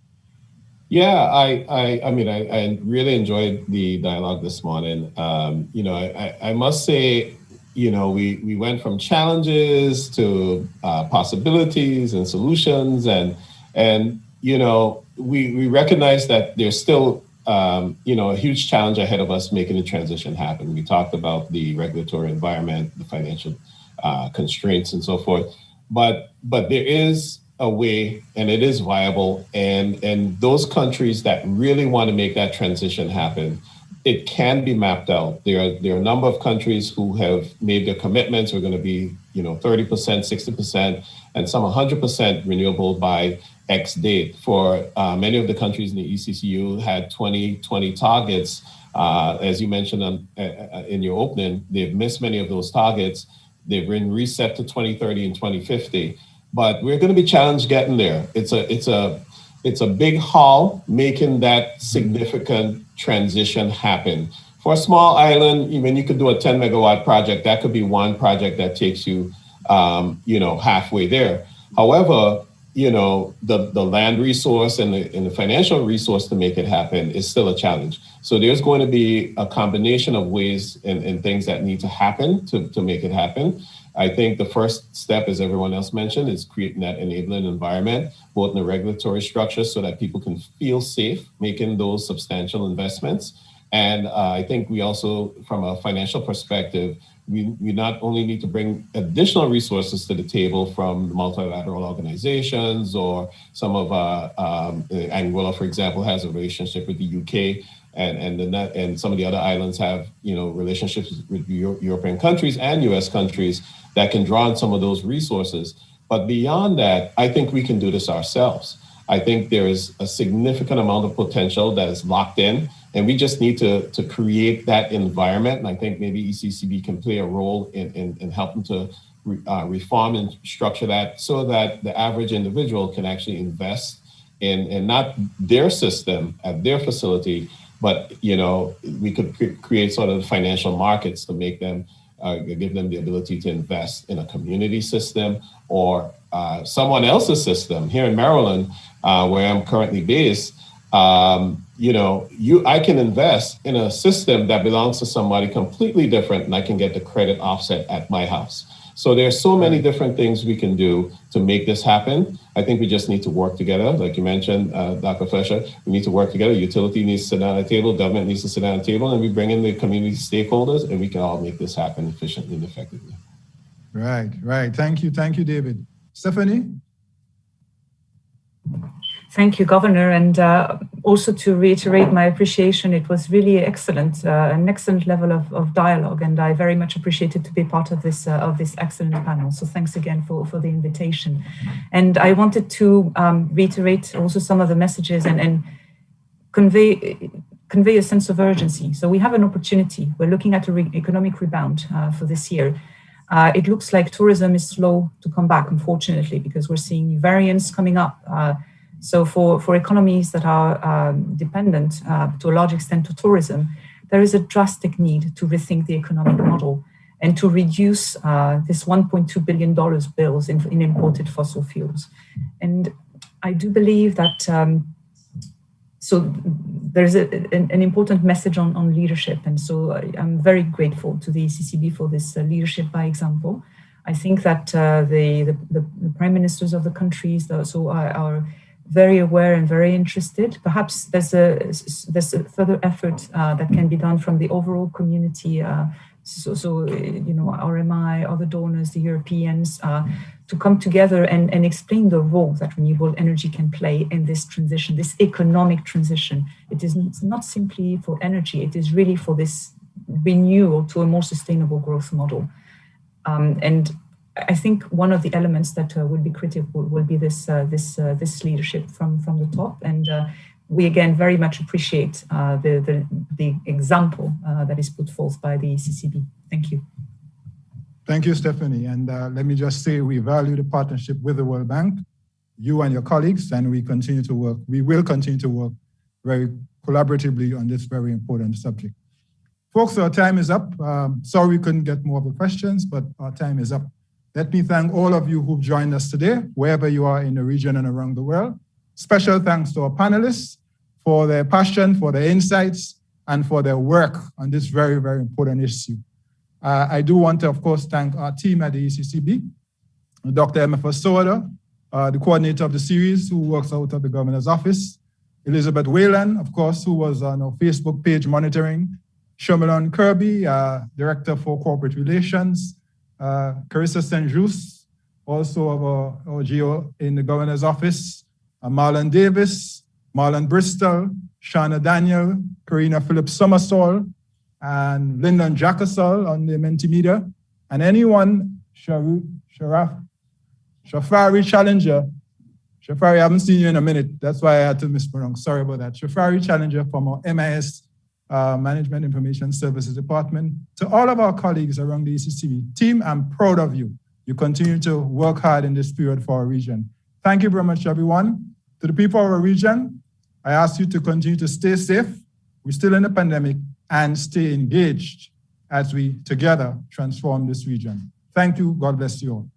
Yeah, I mean, I really enjoyed the dialogue this morning. I must say, we went from challenges to possibilities and solutions, and we recognize that there's still a huge challenge ahead of us making the transition happen. We talked about the regulatory environment, the financial constraints, and so forth, but there is a way, and it is viable, and those countries that really want to make that transition happen, it can be mapped out. There are a number of countries who have made their commitments. We're going to be 30%, 60%, and some 100% renewable by X date. For many of the countries in the ECCU had 2020 targets. As you mentioned in your opening, they've missed many of those targets. They've been reset to 2030 and 2050. But we're going to be challenged getting there. It's a big haul making that significant transition happen. For a small island, even you could do a 10 megawatt project. That could be one project that takes you, halfway there. However, the land resource and the financial resource to make it happen is still a challenge. So there's going to be a combination of ways and things that need to happen to make it happen. I think the first step, as everyone else mentioned, is creating that enabling environment, both in the regulatory structure so that people can feel safe making those substantial investments. And I think we also, from a financial perspective, we not only need to bring additional resources to the table from the multilateral organizations, or some of Angola, for example, has a relationship with the UK, and some of the other islands have relationships with European countries and US countries that can draw on some of those resources. But beyond that, I think we can do this ourselves. I think there is a significant amount of potential that is locked in, and we just need to create that environment. And I think maybe ECCB can play a role in helping to reform and structure that so that the average individual can actually invest in not their system at their facility, but we could create sort of financial markets to make them give them the ability to invest in a community system or someone else's system. Here in Maryland, where I'm currently based, I can invest in a system that belongs to somebody completely different, and I can get the credit offset at my house. So there's so many different things we can do to make this happen. I think we just need to work together. Like you mentioned, Dr. Fletcher, we need to work together. Utility needs to sit down at the table, government needs to sit down at the table, and we bring in the community stakeholders, and we can all make this happen efficiently and effectively. Right. Thank you, David. Stephanie? Thank you, Governor. And also to reiterate my appreciation, it was really excellent, an excellent level of dialogue, and I very much appreciated to be part of this excellent panel. So thanks again for the invitation. And I wanted to reiterate also some of the messages and convey a sense of urgency. So we have an opportunity. We're looking at an economic rebound for this year. It looks like tourism is slow to come back, unfortunately, because we're seeing variants coming up. So for economies that are dependent to a large extent to tourism, there is a drastic need to rethink the economic model and to reduce this $1.2 billion bills in imported fossil fuels. And I do believe that so there's an important message on leadership. And so I'm very grateful to the ECCB for this leadership by example. I think that the prime ministers of the countries also are very aware and very interested. Perhaps there's a further effort that can be done from the overall community. RMI, other donors, the Europeans, to come together and explain the role that renewable energy can play in this transition, this economic transition. It is not simply for energy, it is really for this renewal to a more sustainable growth model. And I think one of the elements that will be critical will be this leadership from the top. And we again very much appreciate the example that is put forth by the ECCB. Thank you. Thank you, Stephanie. And let me just say we value the partnership with the World Bank, you and your colleagues, and we will continue to work very collaboratively on this very important subject. Folks, our time is up. Sorry we couldn't get more of the questions, but our time is up. Let me thank all of you who've joined us today, wherever you are in the region and around the world. Special thanks to our panelists for their passion, for their insights, and for their work on this very, very important issue. I do want to, of course, thank our team at the ECCB, Dr. M.F. Soda, the coordinator of the series, who works out of the governor's office, Elizabeth Whalen, of course, who was on our Facebook page monitoring, Sherman Kirby, Director for Corporate Relations, Carissa St. Just, also of our GO in the governor's office, Marlon Davis, Marlon Bristol, Shauna Daniel, Karina Phillips Summersall, and Lyndon Jackasol on the Mentimedia, and anyone, Shafari Challenger. Shafari, I haven't seen you in a minute. That's why I had to mispronounce. Sorry about that. Shafari Challenger from our MIS Management Information Services Department. To all of our colleagues around the ECCB team, I'm proud of you. You continue to work hard in this period for our region. Thank you very much, everyone. To the people of our region, I ask you to continue to stay safe. We're still in the pandemic, and stay engaged as we together transform this region. Thank you. God bless you all.